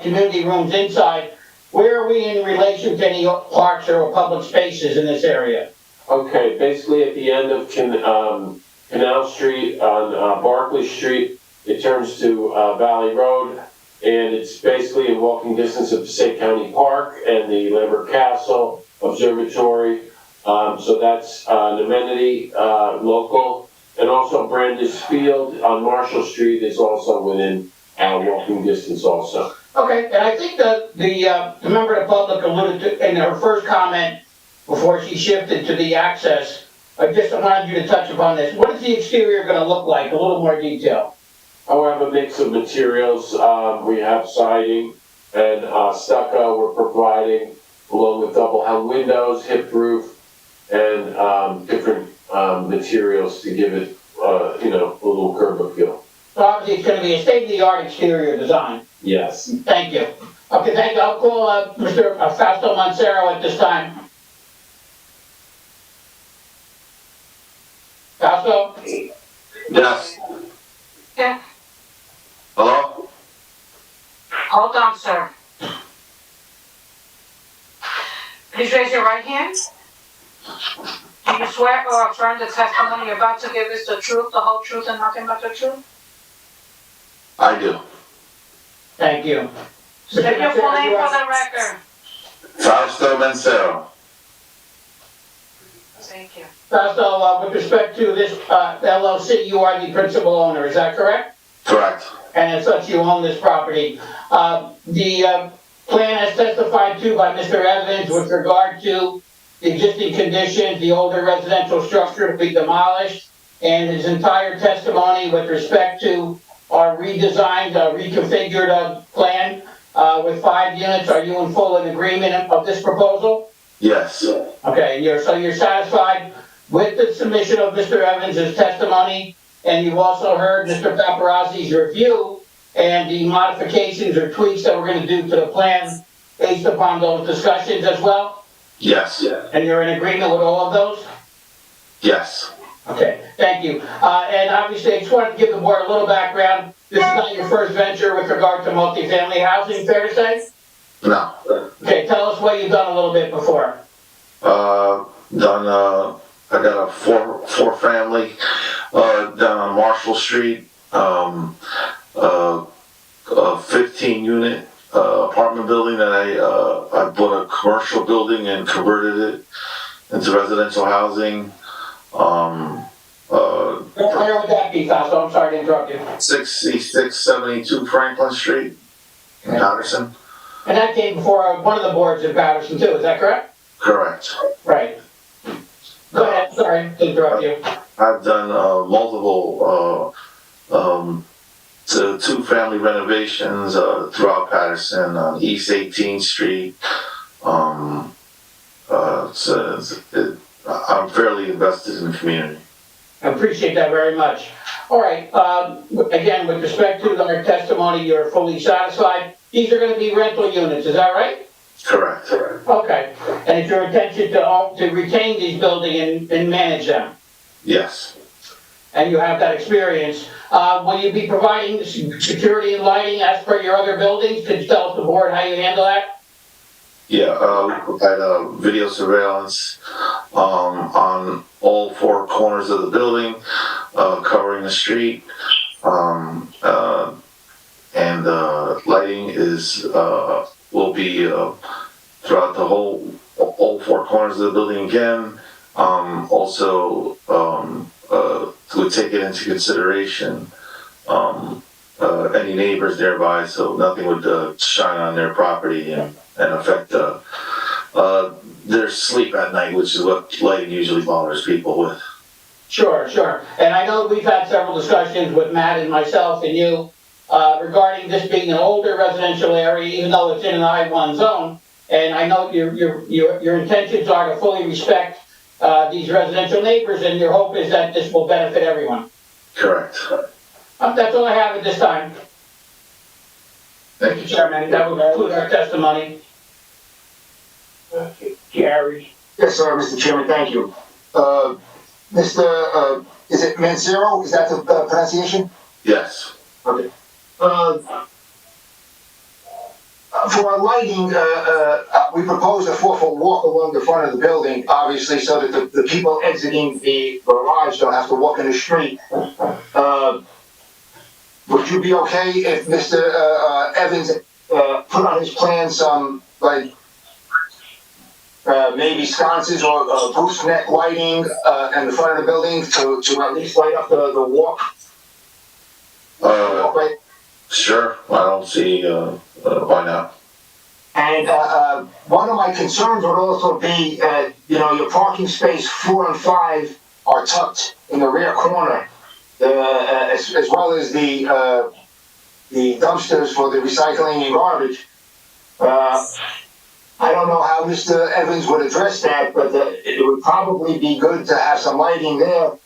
community rooms inside. Where are we in relation to any parks or public spaces in this area? Okay, basically at the end of Canal Street on Barclay Street, it turns to Valley Road, and it's basically in walking distance of Passaic County Park and the Lambert Castle Observatory. So that's an amenity, local, and also Brandes Field on Marshall Street is also within walking distance also. Okay, and I think the member of the public alluded to in her first comment before she shifted to the access. I just wanted you to touch upon this. What is the exterior going to look like? A little more detail. We have a mix of materials. We have siding and stucco we're providing, along with double hung windows, hip roof, and different materials to give it, a little curb appeal. So obviously it's going to be a state-of-the-art exterior design. Yes. Thank you. Okay, thank you. I'll call Mr. Fausto Montero at this time. Fausto? Yes. Yeah. Hello? Hold on, sir. Please raise your right hand. Do you swear or affirm the testimony you're about to give is the truth, the whole truth, and nothing but the truth? I do. Thank you. State your full name for the record. Fausto Mancero. Thank you. Fausto, with respect to this LLC, you are the principal owner, is that correct? Correct. And as such, you own this property. The plan as testified to by Mr. Evans with regard to the existing conditions, the older residential structure to be demolished, and his entire testimony with respect to our redesigned, reconfigured plan with 5 units. Are you in full agreement of this proposal? Yes. Okay, so you're satisfied with the submission of Mr. Evans' testimony, and you've also heard Mr. Paparazzi's review and the modifications or tweaks that we're going to do to the plan based upon those discussions as well? Yes. And you're in agreement with all of those? Yes. Okay, thank you. And obviously, I just wanted to give the board a little background. This is not your first venture with regard to multifamily housing, fair to say? No. Okay, tell us what you've done a little bit before. I got a four family down on Marshall Street, a 15 unit apartment building that I bought a commercial building and converted it into residential housing. Where would that be, Fausto? I'm sorry to interrupt you. 6672 Franklin Street in Paterson. And that came before one of the boards in Paterson too, is that correct? Correct. Right. Go ahead, sorry to interrupt you. I've done multiple 2-family renovations throughout Paterson on East 18th Street. I'm fairly invested in the community. I appreciate that very much. All right, again, with respect to our testimony, you're fully satisfied. These are going to be rental units, is that right? Correct. Okay, and it's your intention to retain these buildings and manage them? Yes. And you have that experience. Will you be providing security and lighting as per your other buildings? Could you tell us the board how you handle that? Yeah, we provide video surveillance on all 4 corners of the building, covering the street, and lighting will be throughout all 4 corners of the building again. Also, to take it into consideration any neighbors nearby, so nothing would shine on their property and affect their sleep at night, which is what lighting usually bothers people with. Sure. And I know we've had several discussions with Matt and myself and you regarding this being an older residential area, even though it's in an I-1 zone. And I know your intentions are to fully respect these residential neighbors, and your hope is that this will benefit everyone. Correct. That's all I have at this time. Thank you, Chairman. That will conclude our testimony. Gary. Yes, sir, Mr. Chairman, thank you. Is it Mancero? Is that the pronunciation? Yes. Okay. For our lighting, we propose a 4-foot walk along the front of the building, obviously, so that the people exiting the garage don't have to walk in the street. Would you be okay if Mr. Evans put on his plan some, like, maybe sconces or gooseneck lighting in the front of the building to at least light up the walk? Walkway? Sure. I don't see, why not. And one of my concerns would also be, your parking space 4 and 5 are tucked in the rear corner, as well as the dumpsters for the recycling and garbage. I don't know how Mr. Evans would address that, but it would probably be good to have some lighting there.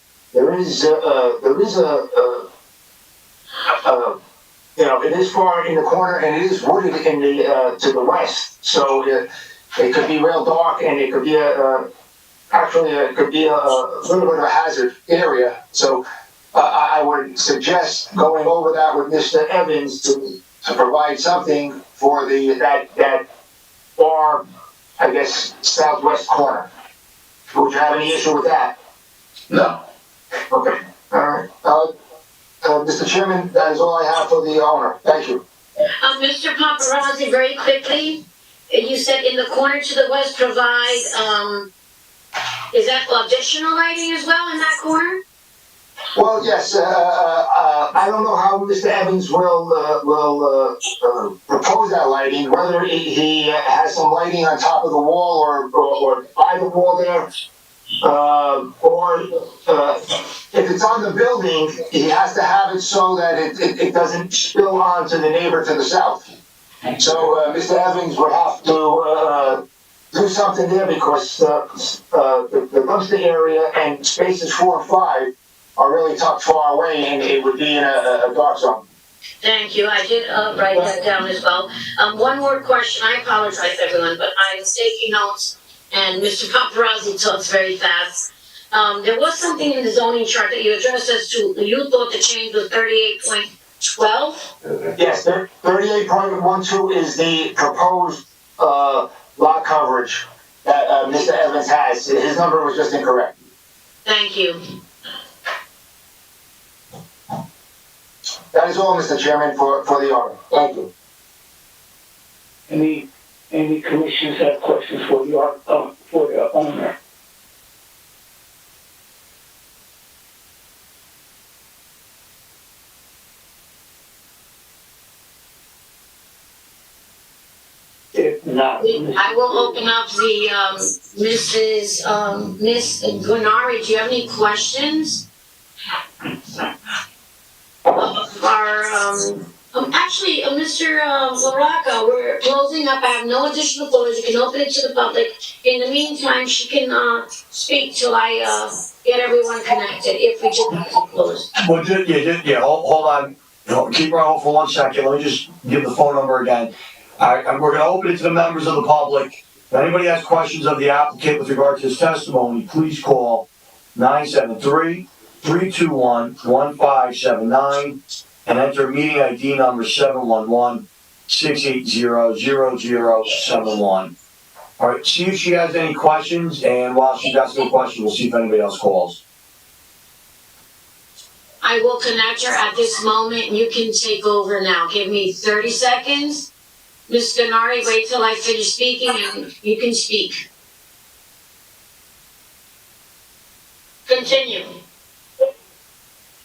It is far in the corner and it is wooded in the to the west, so it could be real dark and it could be it could be a little bit of a hazard area. So I would suggest going over that with Mr. Evans to provide something for that far, I guess, southwest corner. Would you have any issue with that? No. Okay. All right. Mr. Chairman, that is all I have for the owner. Thank you. Mr. Paparazzi, very quickly, you said in the corner to the west provide, is that additional lighting as well in that corner? Well, yes. I don't know how Mr. Evans will propose that lighting. Whether he has some lighting on top of the wall or by the wall there. Or if it's on the building, he has to have it so that it doesn't spill on to the neighbor to the south. So Mr. Evans would have to do something there because the dumpster area and spaces 4 and 5 are really tucked far away and it would be in a dark zone. Thank you. I did write that down as well. One more question. I apologize, everyone, but I was taking notes. And Mr. Paparazzi talks very fast. There was something in the zoning chart that you addressed us to. You thought the change was 38.12? Yes, 38.12 is the proposed lot coverage that Mr. Evans has. His number was just incorrect. Thank you. That is all, Mr. Chairman, for the owner. Thank you. Any commissioners have questions for the owner? If not, I will open up the Miss Guanari. Do you have any questions? Actually, Mr. Laraca, we're closing up. I have no additional photos. You can open it to the public. In the meantime, she can speak till I get everyone connected. If we just close. Well, hold on. Keep her on hold for 1 second. Let me just give the phone number again. We're going to open it to the members of the public. If anybody has questions of the applicant with regard to his testimony, please call 973-321-1579 and enter meeting ID number 711-680-0071. All right, see if she has any questions, and while she's asking a question, we'll see if anybody else calls. I will connect her at this moment, and you can take over now. Give me 30 seconds. Ms. Ganari, wait till I finish speaking, and you can speak. Continue.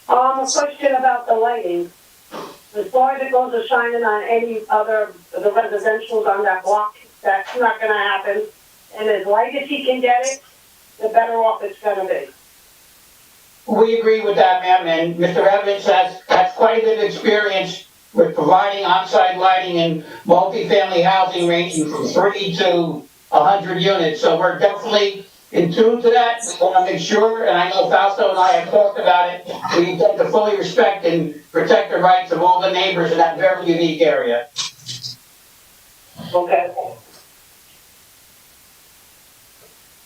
A question about the lighting. As far as it goes to shining on any other, the residentials on that block, that's not gonna happen. And as light as he can get it, the better off it's gonna be. We agree with that, ma'am, and Mr. Evans has quite a bit of experience with providing on-site lighting in multifamily housing ranging from 3 to 100 units, so we're definitely in tune to that. We want to make sure, and I know Fausto and I have talked about it, we intend to fully respect and protect the rights of all the neighbors in that very unique area. Okay.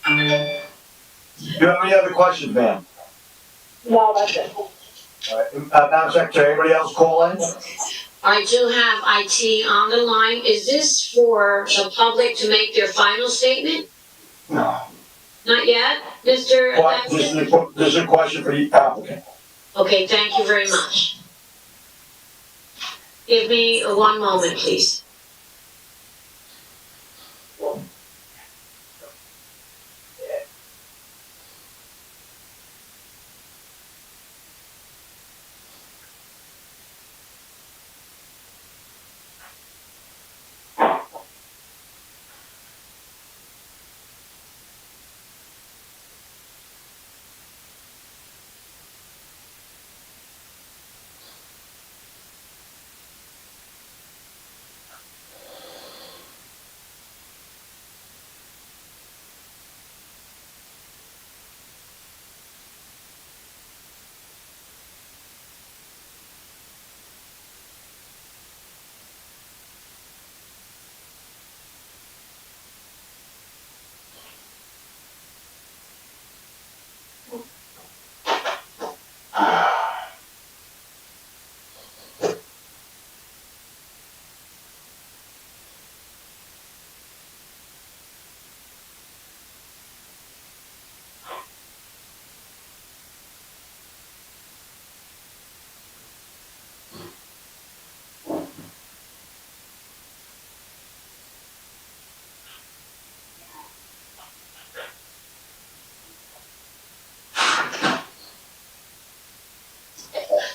Do you have any other questions, ma'am? No, that's it. Madam Secretary, anybody else call in? I do have IT on the line. Is this for the public to make their final statement? No. Not yet, Mr. This is a question for the applicant. Okay, thank you very much. Give me one moment, please.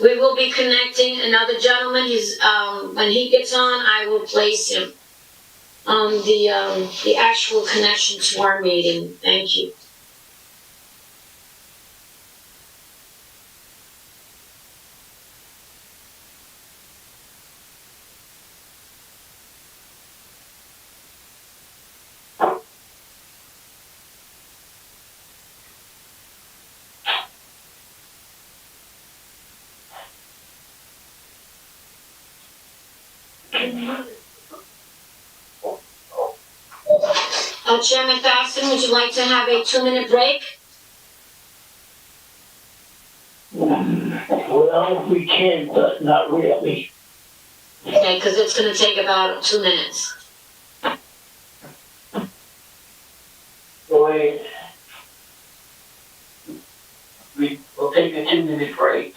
We will be connecting another gentleman. When he gets on, I will place him on the actual connection to our meeting. Thank you. Chairman Paterson, would you like to have a 2-minute break? Well, we can, but not really. Okay, because it's going to take about 2 minutes. Go ahead. We'll take a 2-minute break.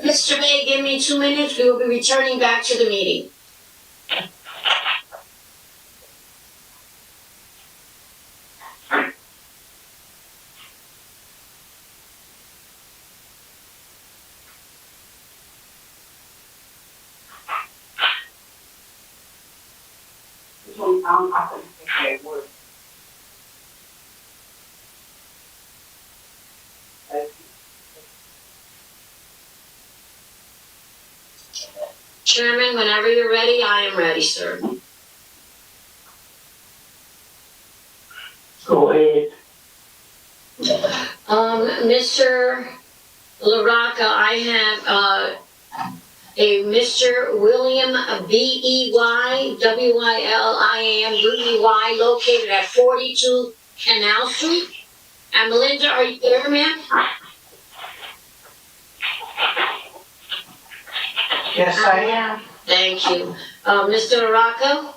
Mr. May, give me 2 minutes. We will be returning back to the meeting. Chairman, whenever you're ready, I am ready, sir. Go ahead. Mr. LaRocca, I have a Mr. William Bey, William, located at 42 Canal Street. And Melinda, are you there, ma'am? Yes, I am. Thank you. Mr. Morocco?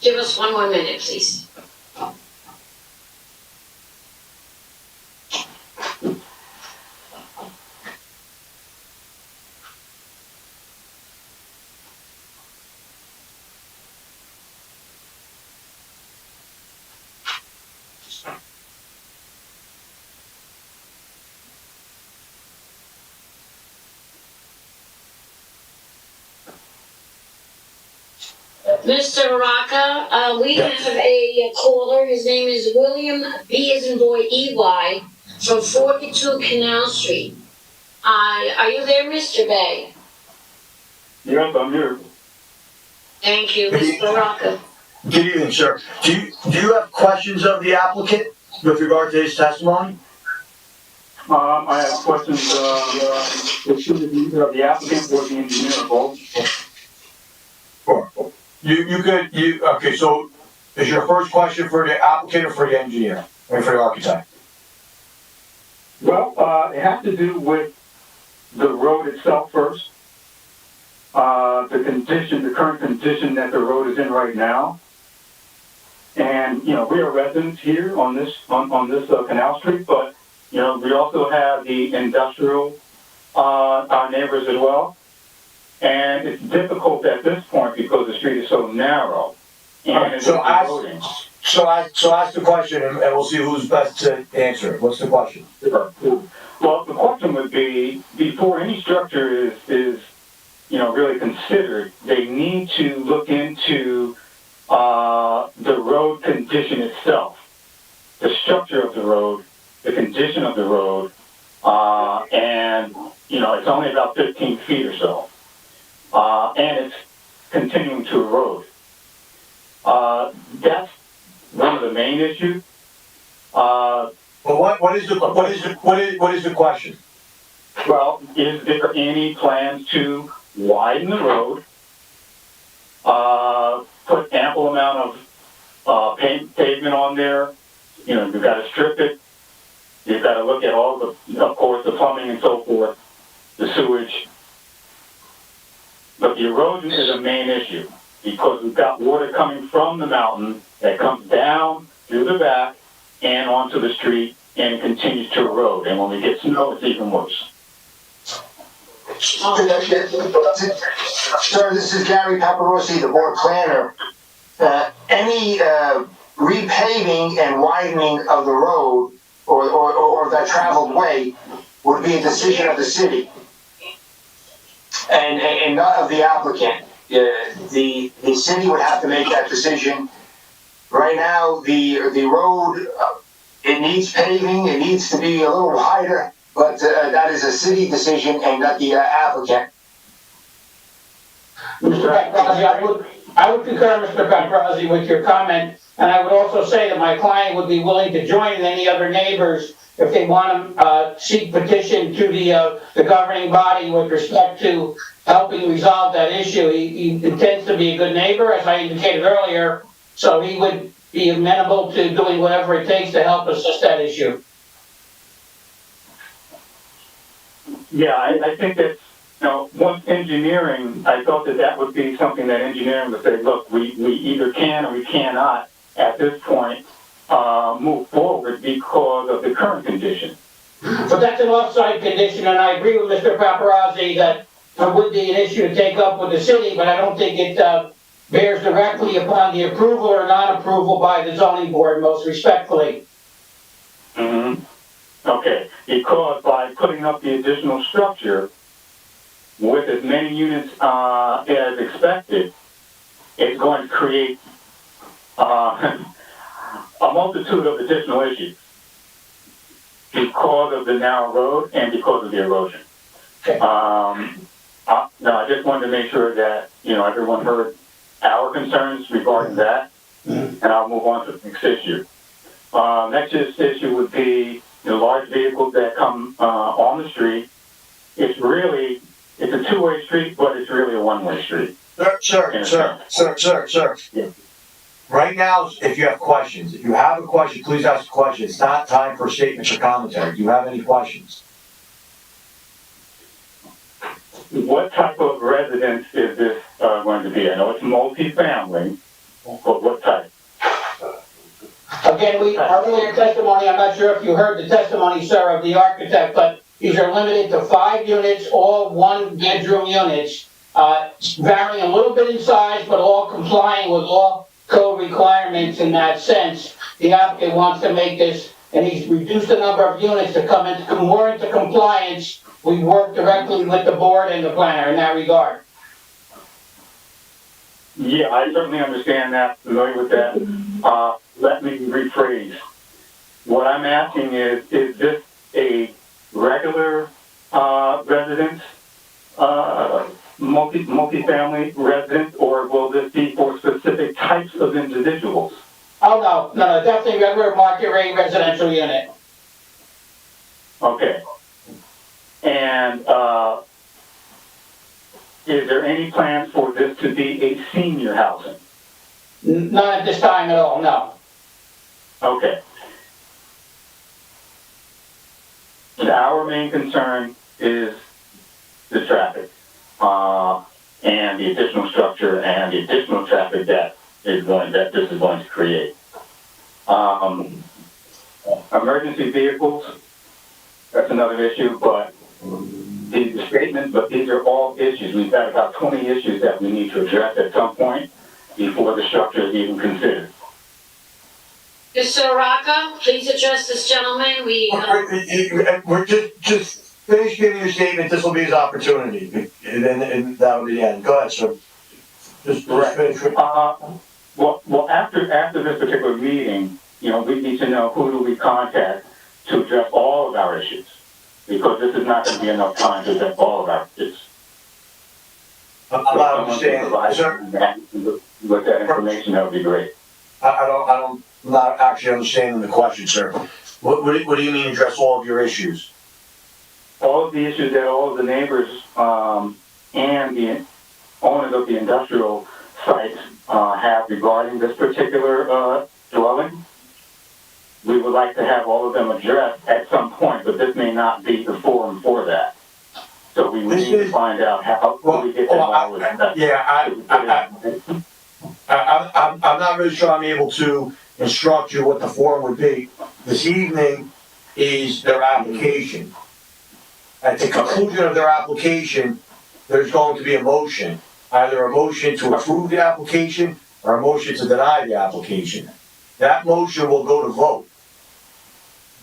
Give us 1 more minute, please. Mr. Baraka, we have a caller. His name is William B as in boy EY from 42 Canal Street. Are you there, Mr. Bay? Yes, I'm here. Thank you, Mr. Baraka. Good evening, sir. Do you have questions of the applicant with regard to his testimony? I have questions, it should be either of the applicant or the engineer, both. Sure. Okay, so is your first question for the applicant or for the engineer, or for the architect? Well, it has to do with the road itself first. The current condition that the road is in right now. And, we are residents here on this Canal Street, but, we also have the industrial, our neighbors as well. And it's difficult at this point because the street is so narrow. And So ask the question and we'll see who's best to answer it. What's the question? Well, the question would be, before any structure is really considered, they need to look into the road condition itself, the structure of the road, the condition of the road, and it's only about 15 feet or so, and it's continuing to erode. That's one of the main issues. But what is the question? Well, is there any plans to widen the road, put ample amount of pavement on there? You've got to strip it. You've got to look at all of course, the plumbing and so forth, the sewage. But the erosion is a main issue because we've got water coming from the mountain that comes down through the back and onto the street and it continues to erode. And when we get snow, it's even worse. Sir, this is Gary Paparossi, the board planner. Any repaving and widening of the road or that traveled way would be a decision of the city and not of the applicant. The city would have to make that decision. Right now, the road, it needs paving, it needs to be a little wider, but that is a city decision and not the applicant. Mr. Paparazzi, I would concur, Mr. Paparazzi, with your comment, and I would also say that my client would be willing to join any other neighbors if they want to seek petition to the governing body with respect to helping resolve that issue. He intends to be a good neighbor, as I indicated earlier, so he would be amenable to doing whatever it takes to help assist that issue. Yeah, I think that, once engineering, I thought that would be something that engineering would say, look, we either can or we cannot, at this point, move forward because of the current condition. But that's an off-site condition, and I agree with Mr. Paparazzi that it would be an issue to take up with the city, but I don't think it bears directly upon the approval or non-approval by the zoning board, most respectfully. Mm-hmm. Okay, because by putting up the additional structure with as many units as expected, it's going to create a multitude of additional issues because of the narrow road and because of the erosion. Okay. No, I just wanted to make sure that, everyone heard our concerns regarding that, and I'll move on to the next issue. Next issue would be the large vehicles that come on the street. It's a two-way street, but it's really a one-way street. Sir. Yeah. Right now, if you have questions, if you have a question, please ask a question. It's not time for statements or commentary. Do you have any questions? What type of residence is this going to be? I know it's multi-family, but what type? Again, our earlier testimony, I'm not sure if you heard the testimony, sir, of the architect, but these are limited to 5 units, all one-bedroom units, varying a little bit in size, but all complying with all code requirements in that sense. The applicant wants to make this, and he's reduced the number of units to come more into compliance. We work directly with the board and the planner in that regard. Yeah, I certainly understand that, familiar with that. Let me rephrase. What I'm asking is this a regular residence, multi-family residence, or will this be for specific types of individuals? Oh, no, definitely regular market rate residential unit. Okay. And is there any plans for this to be a senior housing? Not at this time at all, no. Okay. And our main concern is the traffic, and the additional structure and the additional traffic that this is going to create. Emergency vehicles, that's another issue, but these are statements, but these are all issues. We've got about 20 issues that we need to address at some point before the structure is even considered. Mr. Araka, please address this gentleman. We're just finish giving your statement. This will be his opportunity, and that will be the end. Go ahead, sir. Just finish. Well, after this particular meeting, we need to know who do we contact to address all of our issues, because this is not going to be enough time to address all of our issues. I'm not understanding, sir. With that information, that would be great. I'm not actually understanding the question, sir. What do you mean address all of your issues? All of the issues that all of the neighbors and the owners of the industrial sites have regarding this particular dwelling, we would like to have all of them addressed at some point, but this may not be the forum for that. So we need to find out how we get involved with that. Yeah, I'm not really sure I'm able to instruct you what the forum would be. This evening is their application. At the conclusion of their application, there's going to be a motion. Either a motion to approve the application or a motion to deny the application. That motion will go to vote.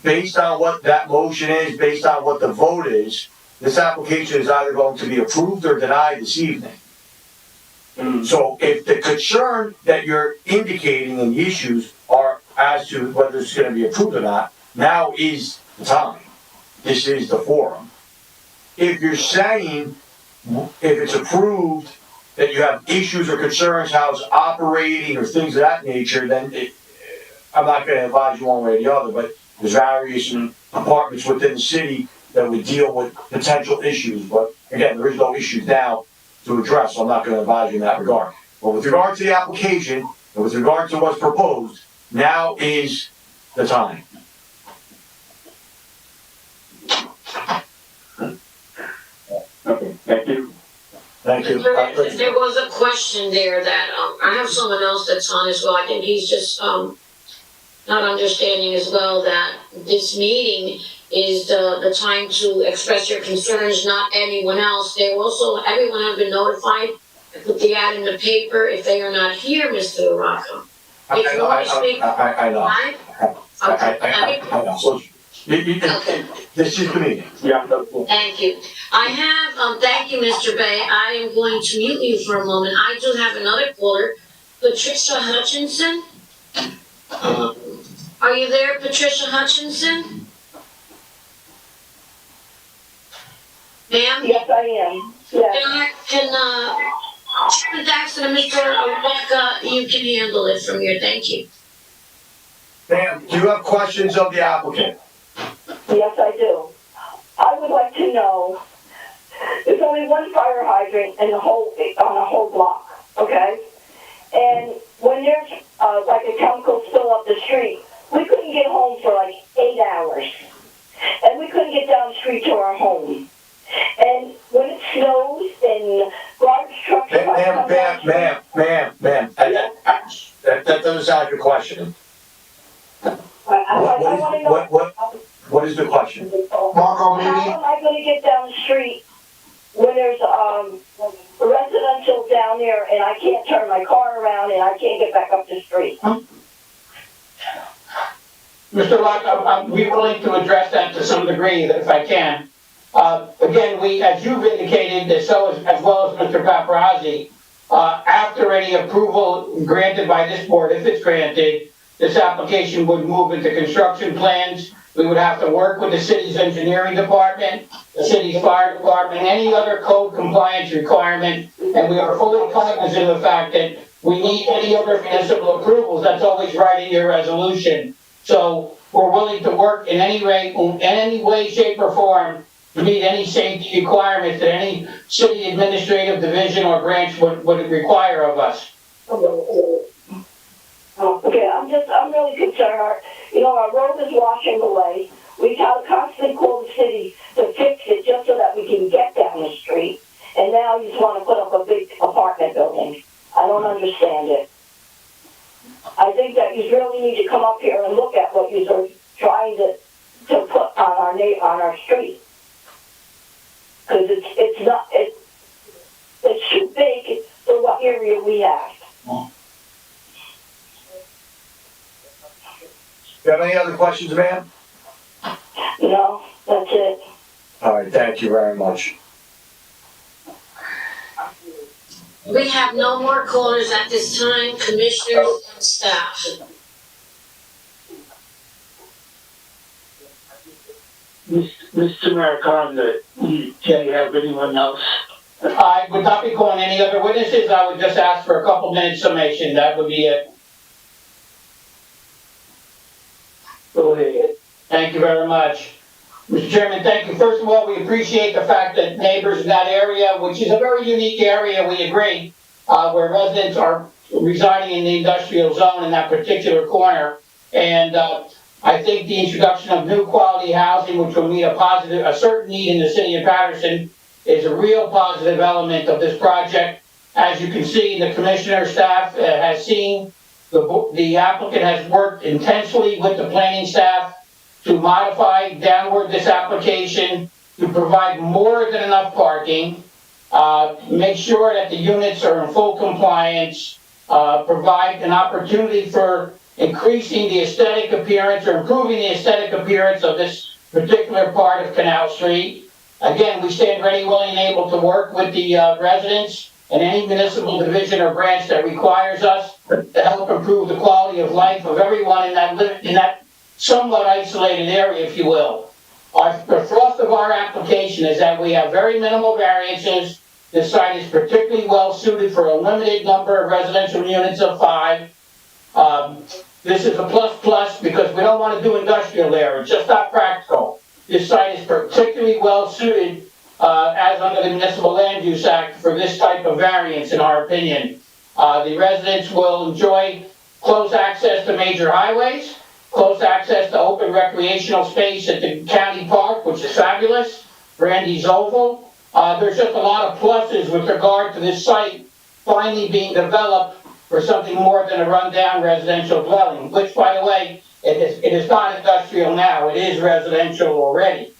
Based on what that motion is, based on what the vote is, this application is either going to be approved or denied this evening. So if the concern that you're indicating in the issues are as to whether it's going to be approved or not, now is the time. This is the forum. If you're saying, if it's approved, that you have issues or concerns how it's operating or things of that nature, then I'm not going to advise you one way or the other, but there's various departments within the city that would deal with potential issues. But again, there is no issues now to address, so I'm not going to advise you in that regard. But with regard to the application, and with regard to what's proposed, now is the time. Okay, thank you. Thank you. There was a question there that, I have someone else that's on as well. I think he's just, not understanding as well that this meeting is the time to express your concerns, not anyone else. Everyone has been notified. I put the ad in the paper if they are not here, Mr. Araka. If you want to speak. I know. Okay. I know. This is the meeting. Yeah. Thank you. I have, thank you, Mr. Bay. I am going to mute you for a moment. I do have another caller, Patricia Hutchinson. Are you there, Patricia Hutchinson? Ma'am? Yes, I am. Yes. Chairman Thaxton and Mr. Araka, you can handle it from here. Thank you. Ma'am, do you have questions of the applicant? Yes, I do. I would like to know, there's only one fire hydrant in on the whole block, okay? And when there's, like a chemical spill up the street, we couldn't get home for like 8 hours. And we couldn't get down the street to our home. And when it snows and garbage trucks come down the street. Ma'am, that doesn't sound like a question. I want to know. What is the question? Marco, maybe? How am I gonna get down the street when there's, residential down there and I can't turn my car around and I can't get back up the street? Mr. Locke, I'll be willing to address that to some degree, if I can. Again, as you've indicated, as well as Mr. Paparazzi, after any approval granted by this board, if it's granted, this application would move into construction plans. We would have to work with the city's engineering department, the city's fire department, any other code compliance requirement, and we are fully cognizant of the fact that we need any other municipal approvals. That's always right in your resolution. So we're willing to work in any way, shape, or form to meet any safety requirements that any city administrative division or branch would require of us. Okay, I'm really concerned. You know, our road is washing away. We have to constantly call the city to fix it just so that we can get down the street. And now you just want to put up a big apartment building. I don't understand it. I think that you really need to come up here and look at what you're trying to put on our street. Because it's too big for what area we have. Do you have any other questions, ma'am? No, that's it. All right, thank you very much. We have no more callers at this time, commissioners and staff. Mr. Mariconda, do you have anyone else? I would not be calling any other witnesses. I would just ask for a couple minutes summation. That would be it. Go ahead. Thank you very much. Mr. Chairman, thank you. First of all, we appreciate the fact that neighbors in that area, which is a very unique area, we agree, where residents are residing in the industrial zone in that particular corner. And I think the introduction of new quality housing, which will meet a certain need in the city of Paterson, is a real positive element of this project. As you can see, the commissioner staff has seen, the applicant has worked intensely with the planning staff to modify downward this application to provide more than enough parking, make sure that the units are in full compliance, provide an opportunity for increasing the aesthetic appearance or improving the aesthetic appearance of this particular part of Canal Street. Again, we stand ready, willing, and able to work with the residents and any municipal division or branch that requires us to help improve the quality of life of everyone in that somewhat isolated area, if you will. The thrust of our application is that we have very minimal variances. This site is particularly well suited for a limited number of residential units of 5. This is a plus because we don't want to do industrial there. It's just not practical. This site is particularly well suited as under the Municipal Land Use Act for this type of variance, in our opinion. The residents will enjoy close access to major highways, close access to open recreational space at the county park, which is fabulous, Brandy's Oval. There's just a lot of pluses with regard to this site finally being developed for something more than a rundown residential dwelling, which, by the way, it is not industrial now, it is residential already.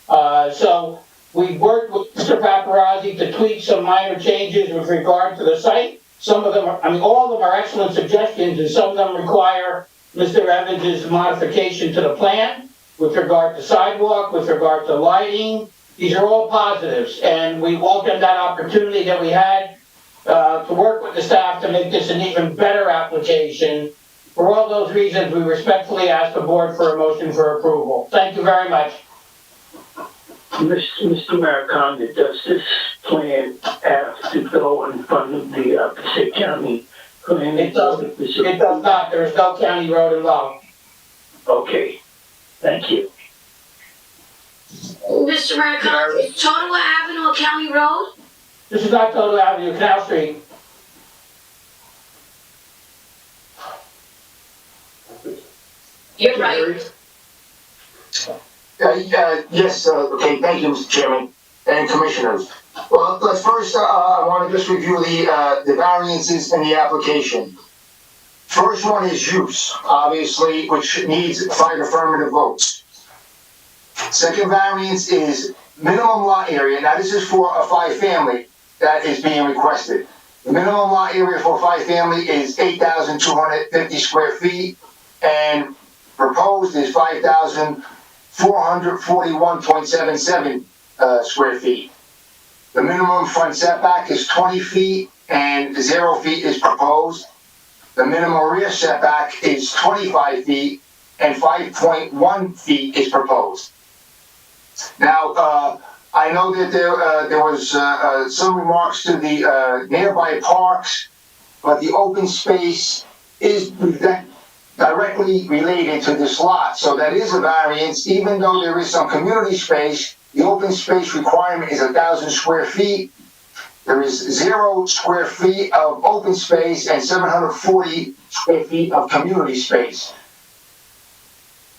So we worked with Mr. Paparazzi to tweak some minor changes with regard to the site. Some of them all of them are excellent suggestions, and some of them require Mr. Evans' modification to the plan with regard to sidewalk, with regard to lighting. These are all positives, and we welcome that opportunity that we had to work with the staff to make this an even better application. For all those reasons, we respectfully ask the board for a motion for approval. Thank you very much. Mr. Mariconda, does this plan have to go in front of the Passaic County planning? It does not. There is no county road involved. Okay, thank you. Mr. Maricano, is Totowa Avenue a county road? This is not Total Avenue, Canal Street. You're right. Yes, okay, thank you, Mr. Chairman and Commissioners. Well, let's first, I want to just review the variances in the application. First one is use, obviously, which needs 5 affirmative votes. Second variance is minimum lot area. Now, this is for a 5-family that is being requested. The minimum lot area for a 5-family is 8,250 square feet, and proposed is 5,441.77 square feet. The minimum front setback is 20 feet, and 0 feet is proposed. The minimum rear setback is 25 feet, and 5.1 feet is proposed. Now, I know that there was some remarks to the nearby parks, but the open space is directly related to this lot, so that is a variance. Even though there is some community space, the open space requirement is 1,000 square feet. There is 0 square feet of open space and 740 square feet of community space.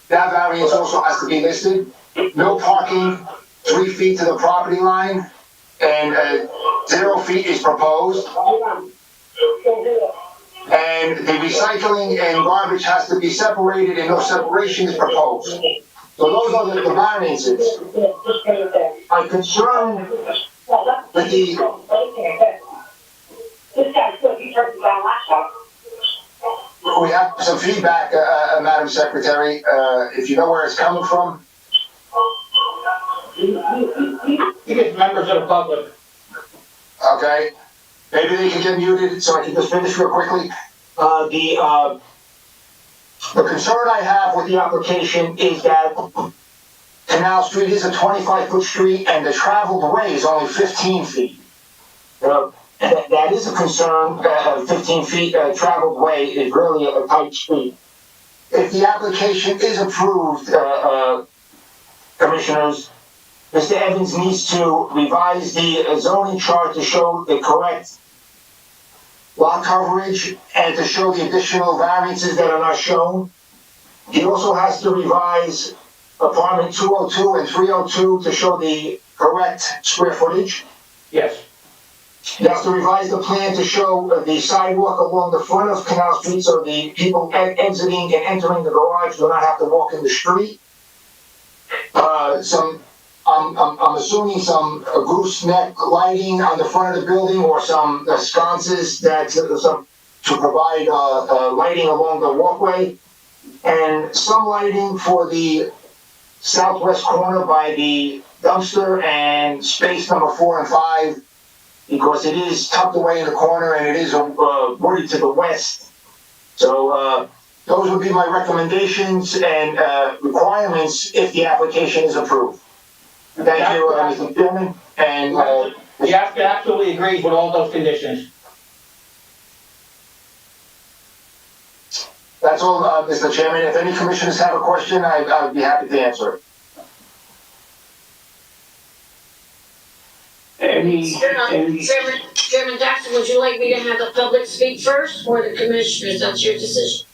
That variance also has to be listed. No parking 3 feet to the property line, and 0 feet is proposed. And the recycling and garbage has to be separated, and no separation is proposed. So those are the variances. I'm concerned with the... We have some feedback, Madam Secretary, if you know where it's coming from. You get members of the public. Okay. Maybe they can get muted so I can just finish real quickly. The concern I have with the application is that Canal Street is a 25-foot street and the traveled way is only 15 feet. That is a concern. 15 feet traveled way is really a tight street. If the application is approved, Commissioners, Mr. Evans needs to revise the zoning chart to show the correct lot coverage and to show the additional variances that are not shown. He also has to revise apartment 202 and 302 to show the correct square footage. Yes. He has to revise the plan to show the sidewalk along the front of Canal Street so the people exiting and entering the garage do not have to walk in the street. I'm assuming some gooseneck lighting on the front of the building or some sconces that to provide lighting along the walkway, and some lighting for the southwest corner by the dumpster and space number 4 and 5, because it is tucked away in the corner and it is wooded to the west. So those would be my recommendations and requirements if the application is approved. Thank you, Mr. Chairman, and The applicant absolutely agrees with all those conditions. that's all, Mr. Chairman. If any commissioners have a question, I'd be happy to answer it. Chairman Jackson, would you like me to have the public speak first or the commissioners? That's your decision.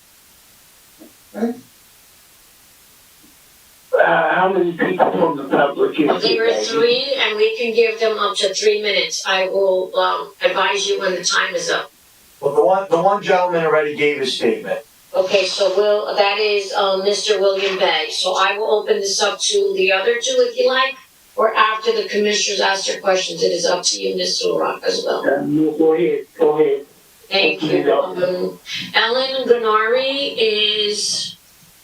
How many people from the public is There are there? 3, and we can give them up to 3 minutes. I will advise you when the time is up. Well, the one gentleman already gave his statement. Okay, so that is Mr. William Bay. So I will open this up to the other 2 if you like, or after the commissioners ask their questions. It is up to you, Mr. Rock, as well. Go ahead. Thank you. Ellen Ganari is...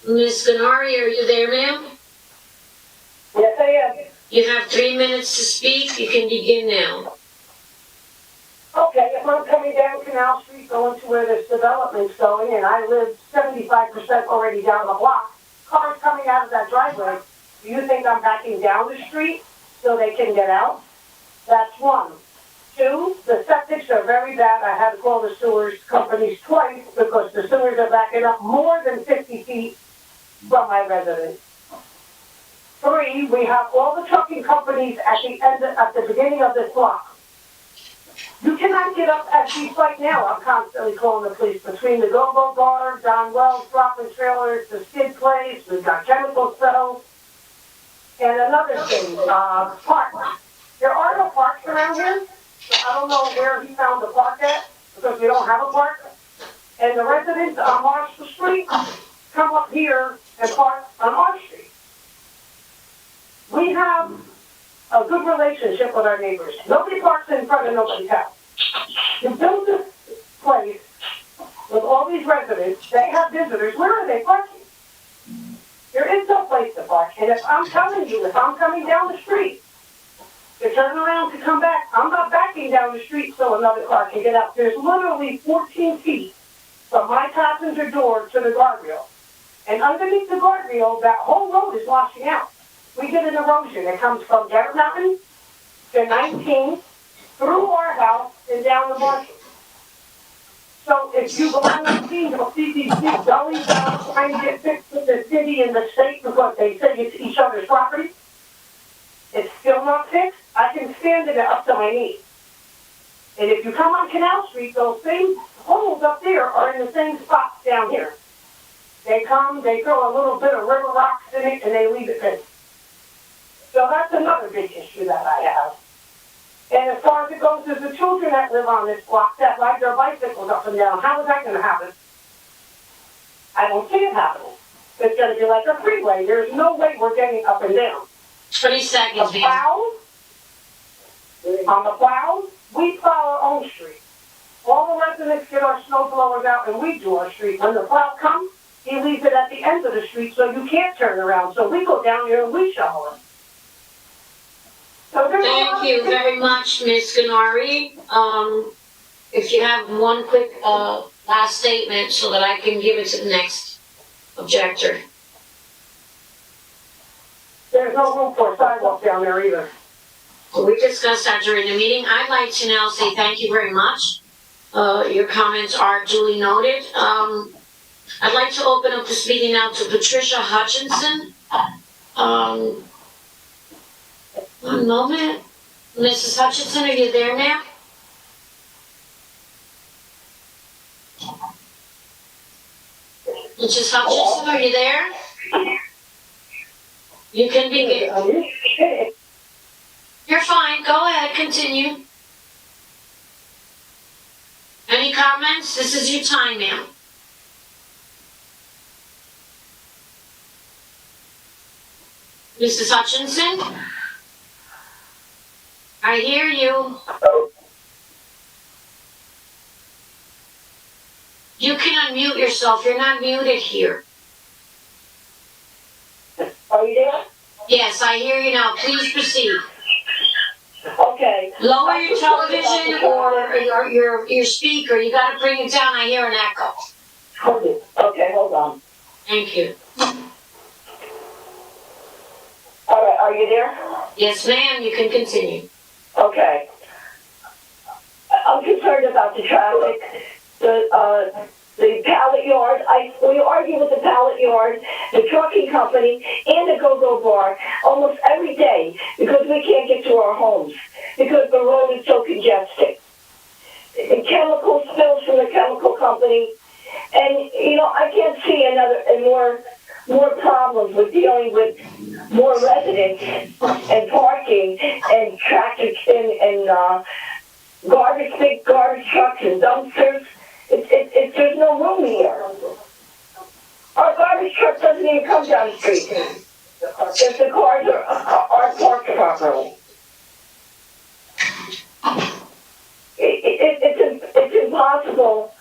Ms. Ganari, are you there, ma'am? Yes, I am. You have 3 minutes to speak. You can begin now. Okay, if I'm coming down Canal Street going to where this development's going, and I live 75% already down the block, cars coming out of that driveway, do you think I'm backing down the street so they can get out? That's 1. 2, the septics are very bad. I had to call the sewers companies twice because the sewers are backing up more than 50 feet from my residence. 3, we have all the trucking companies at the beginning of this block. You cannot get up at these right now. I'm constantly calling the police between the Go-Go Bar, Don Wells, dropping trailers, the skid place, we've got chemical cells. And another thing, parks. There are no parks around here. So I don't know where he found the park at, because we don't have a park. And the residents on Marshall Street come up here and park on our street. We have a good relationship with our neighbors. Nobody parks in front of nobody's house. You build this place with all these residents, they have visitors, where are they parking? There is no place to park, and if I'm telling you, if I'm coming down the street to turn around to come back, I'm not backing down the street so another car can get out. There's literally 14 feet from my passenger door to the guardrail. And underneath the guardrail, that whole road is washing out. We get an erosion. It comes from Garrett Mountain to 19, through our house, and down the Marshall. So if you go on 19, you'll see these big gullies trying to get fixed with the city and the state because they say it's each other's property. It's still not fixed. I can stand in it up to my knees. And if you come on Canal Street, those same holes up there are in the same spots down here. They come, they throw a little bit of river rocks in it, and they leave it there. So that's another big issue that I have. And as far as it goes, there's the children that live on this block that ride their bicycles up and down. How is that going to happen? I don't see it happening. It's going to be like a freeway. There's no way we're getting up and down. 20 seconds, The plows, on the plows, we plow our own street. All the residents get our snow blowers out and we do our street. When the plow comes, he leaves it at the end of the street so you can't turn around. So we go down here and we shovel it. So Thank you very much, Ms. Ganari. If you have one quick last statement so that I can give it to the next objector. There's no room for a sidewalk down there either. We discussed that during the meeting. I'd like to now say thank you very much. Your comments are duly noted. I'd like to open up this meeting now to Patricia Hutchinson. One moment. Mrs. Hutchinson, are you there, ma'am? Mrs. Hutchinson, are you there? You can begin. You're fine. Go ahead. Continue. Any comments? This is your time, ma'am. Mrs. Hutchinson? I hear you. You can unmute yourself. You're not muted here. Are you there? Yes, I hear you now. Please proceed. Okay. Lower your television or your speaker. You got to bring it down. I hear an echo. Okay, hold on. Thank you. All right, are you there? Yes, ma'am. You can continue. Okay. I'm concerned about the traffic, the pallet yard. We argue with the pallet yard, the trucking company, and the Go-Go Bar almost every day because we can't get to our homes because the road is so congested. The chemical spills from the chemical company, and I can't see more problems with dealing with more residents and parking and traffic and big garbage trucks and dumpsters. There's no room here. Our garbage truck doesn't even come down the street if the cars aren't parked properly. It's impossible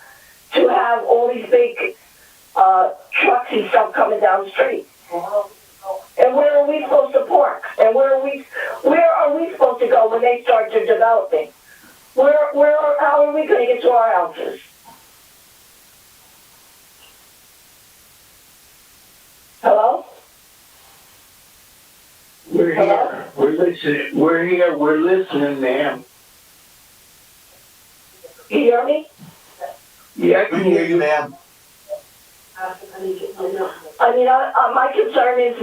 to have all these big trucks and stuff coming down the street. And where are we supposed to park? And where are we supposed to go when they start to developing? How are we going to get to our houses? Hello? We're here. We're listening. We're here. We're listening, ma'am. You hear me? Yeah, I We can can hear you, ma'am. I mean, my concern is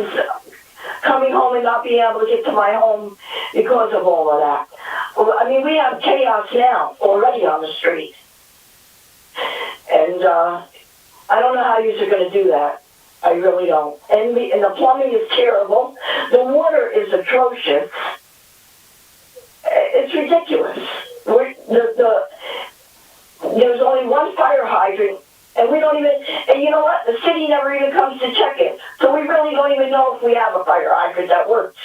coming home and not being able to get to my home because of all of that. I mean, we have chaos now already on the street. And I don't know how you are going to do that. I really don't. And the plumbing is terrible. The water is atrocious. It's ridiculous. There's only one fire hydrant, and we don't even, and you know what? The city never even comes to check it. So we really don't even know if we have a fire hydrant that works.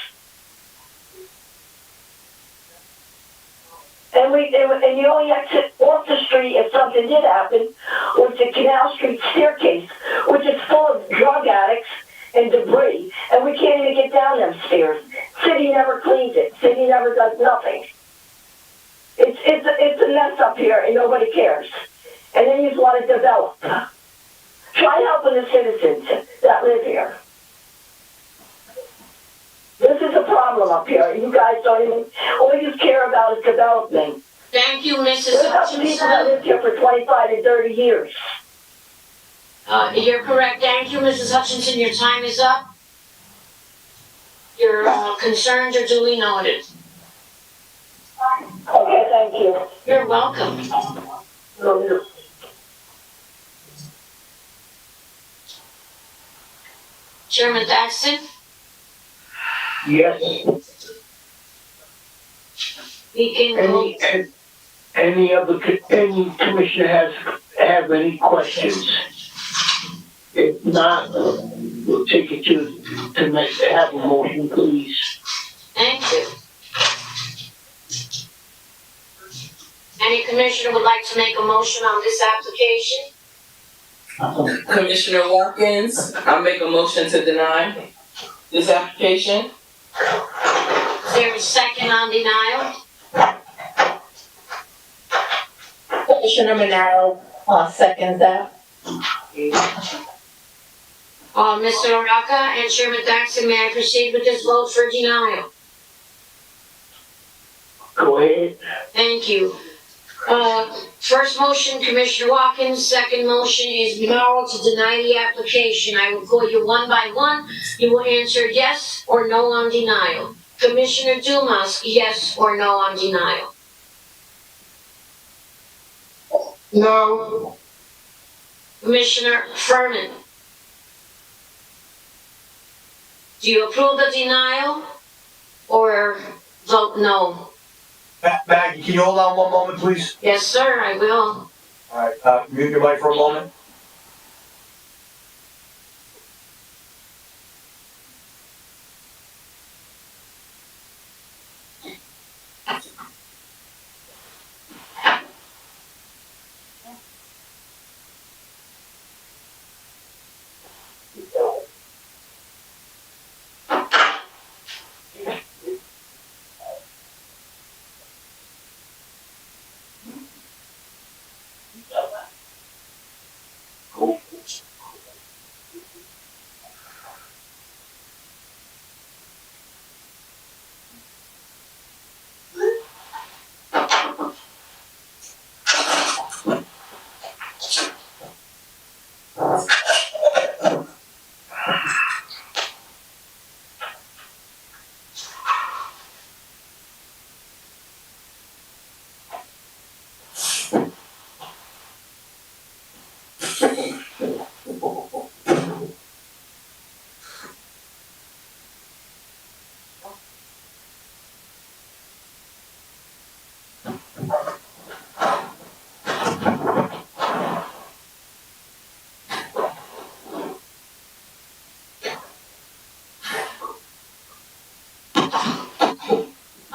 And the only exit off the street if something did happen was the Canal Street staircase, which is full of drug addicts and debris, and we can't even get down them stairs. City never cleans it. City never does nothing. It's a mess up here, and nobody cares. And then you just want to develop. Try helping the citizens that live here. This is a problem up here. You guys don't even, all you care about is development. Thank you, Mrs. There's some people that Hutchinson. lived here for 25 and 30 years. You're correct. Thank you, Mrs. Hutchinson. Your time is up. Your concerns are duly noted. Okay, thank you. You're welcome. Chairman Thaxton, Yes. we can go. Any commissioner have any questions? If not, we'll take it to have a motion, please. Thank you. Any commissioner would like to make a motion on this application? Commissioner Watkins, I make a motion to deny this application. Is there a second on denial? Commissioner Monaro, seconds that. Mr. LaRocca and Chairman Thaxton, may I proceed with this vote for denial? Go ahead. Thank you. First motion, Commissioner Watkins. Second motion is Monaro to deny the application. I will call you one by one. You will answer yes or no on denial. Commissioner Dumas, yes or no on denial? No. Commissioner Furman, do you approve the denial or vote no? Maggie, can you hold on one moment, please? Yes, sir, I will. All right, mute your mic for a moment.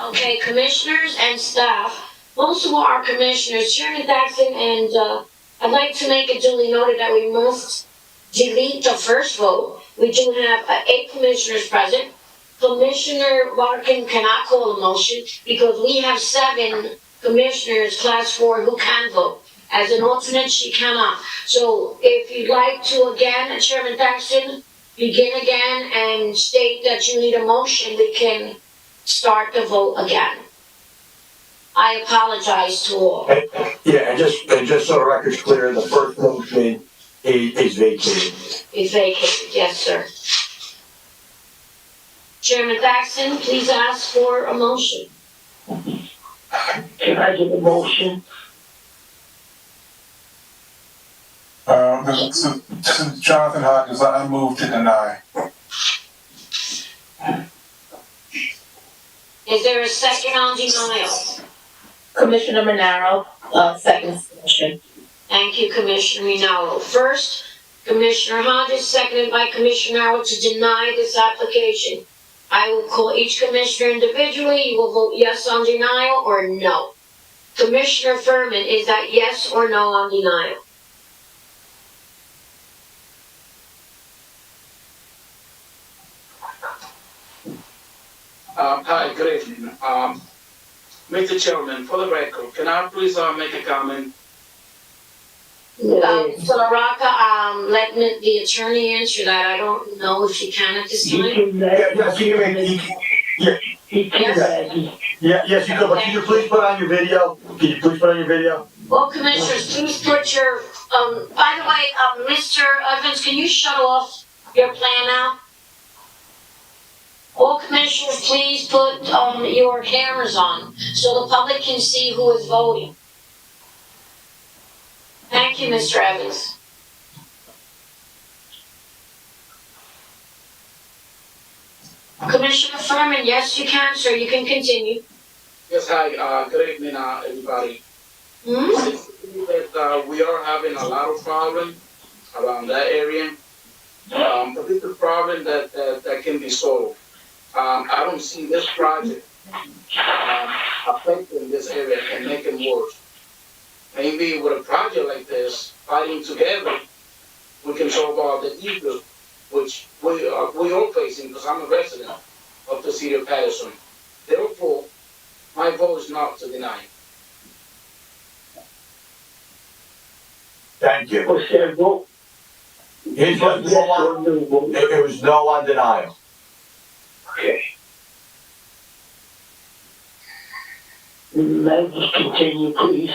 Okay, commissioners and staff, most of our commissioners, Chairman Thaxton, and I'd like to make it duly noted that we must delete the first vote. We do have 8 commissioners present. Commissioner Watkins cannot call a motion because we have 7 commissioners, class 4, who can vote. As an alternate, she cannot. So if you'd like to again, Chairman Thaxton, begin again and state that you need a motion, we can start the vote again. I apologize to all. Yeah, and just so the record's clear, the first motion is vacated. It's vacated, yes, sir. Chairman Thaxton, please ask for a motion. Can I get a motion? This is Jonathan Hodges. I move to deny. Is there a second on denial? Commissioner Monaro, seconds the motion. Thank you, Commissioner Minaro. First, Commissioner Hodges, seconded by Commissioner Minaro to deny this application. I will call each commissioner individually. You will vote yes on denial or no. Commissioner Furman, is that yes or no on denial? Hi, good evening. Mr. Chairman, for the record, can I please make a comment? So LaRocca, let the attorney answer that. I don't know if she can at this time. Yes, you could, but can you please put on your video? Can you please put on your video? Well, commissioners, please put your, by the way, Mr. Evans, can you shut off your plan now? All commissioners, please put, your cameras on so the public can see who is voting. Thank you, Mr. Evans. Commissioner Furman, yes, you can, sir. You can continue. Yes, hi, good evening, everybody. It seems to me that we are having a lot of problems around that area. But this is a problem that can be solved. I don't see this project affecting this area and making worse. Maybe with a project like this, fighting together, we can solve all the issues which we are facing, because I'm a resident of the city of Paterson. Therefore, my vote is not to deny. Thank you. What's their vote? It was no on denial. Okay. Let's continue, please.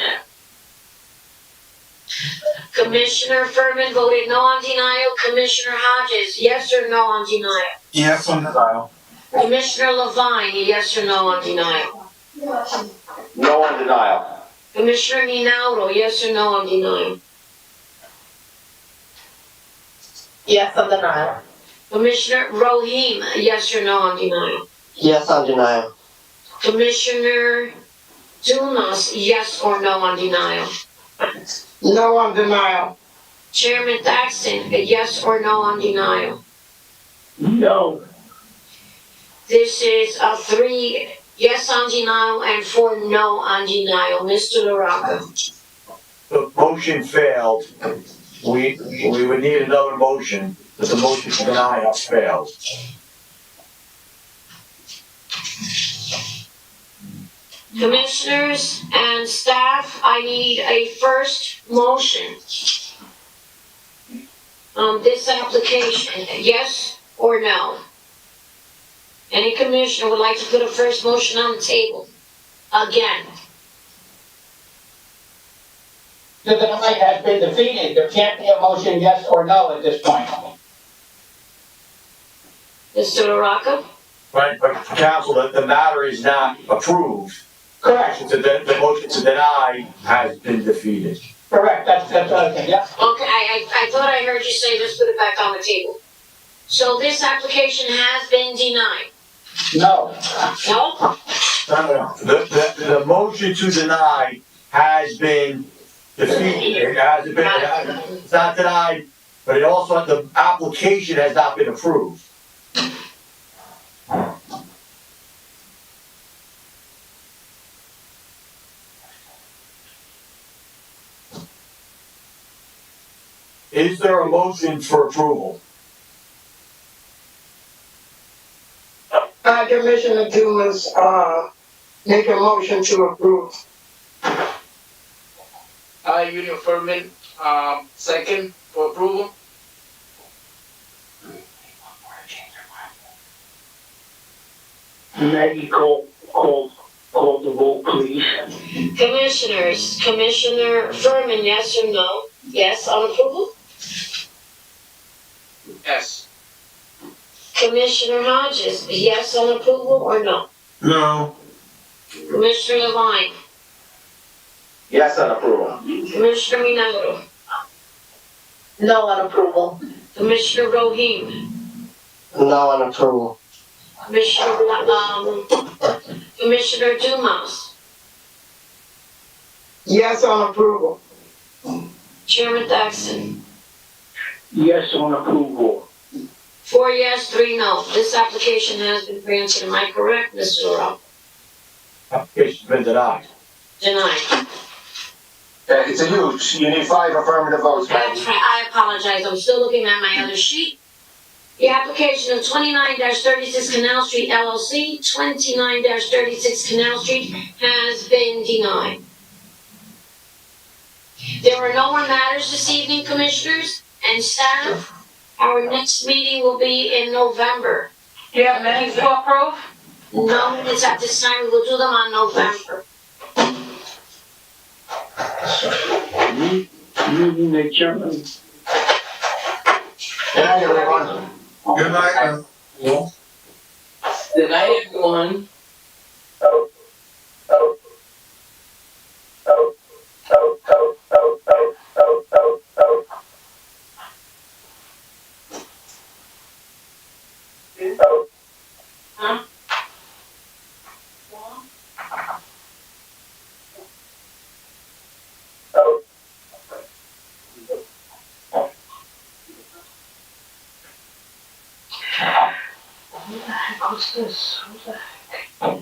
Commissioner Furman voted no on denial. Commissioner Hodges, yes or no on denial? Yes on denial. Commissioner Levine, yes or no on denial? No on denial. Commissioner Minaudo, yes or no on denial? Yes on denial. Commissioner Rohim, yes or no on denial? Yes on denial. Commissioner Dumas, yes or no on denial? No on denial. Chairman Thaxton, yes or no on denial? No. This is 3 yes on denial and 4 no on denial. Mr. LaRocca. The motion failed. We would need another motion, but the motion to deny has failed. Commissioners and staff, I need a first motion on this application, yes or no? Any commissioner would like to put a first motion on the table? Again. The denial has been defeated. There can't be a motion yes or no at this point. Mr. LaRocca? Right, but council, the matter is not approved. Correct. The motion to deny has been defeated. Correct. That's what I think. Yeah. Okay, I thought I heard you say let's put it back on the table. So this application has been denied? No. No? The motion to deny has been defeated. It hasn't been, it's not denied, but it also, the application has not been approved. Is there a motion for approval? Commissioner Dumas, make a motion to approve. Union Furman, second for approval. Maggie, call the vote, please. Commissioners, Commissioner Furman, yes or no? Yes on approval? Yes. Commissioner Hodges, yes on approval or no? No. Commissioner Levine, Yes on approval. Commissioner Minato, No on approval. Commissioner Rohim, No on approval. Commissioner Dumas, Yes on approval. Chairman Thaxton. Yes on approval. 4 yes, 3 no. This application has been granted. Am I correct, Mr. Rowe? Application's been denied. Denied. It's a use. You need 5 affirmative votes, Maggie. That's right. I apologize. I'm still looking at my other sheet. The application of 29-36 Canal Street LLC, 29-36 Canal Street has been denied. There are no more matters this evening, commissioners and staff. Our next meeting will be in November. Do you have minutes to approve? No minutes at this time. We will do them on November. Meeting adjourned. Good night, everyone. Good night. Good night, everyone. Who the heck was this? Who the heck?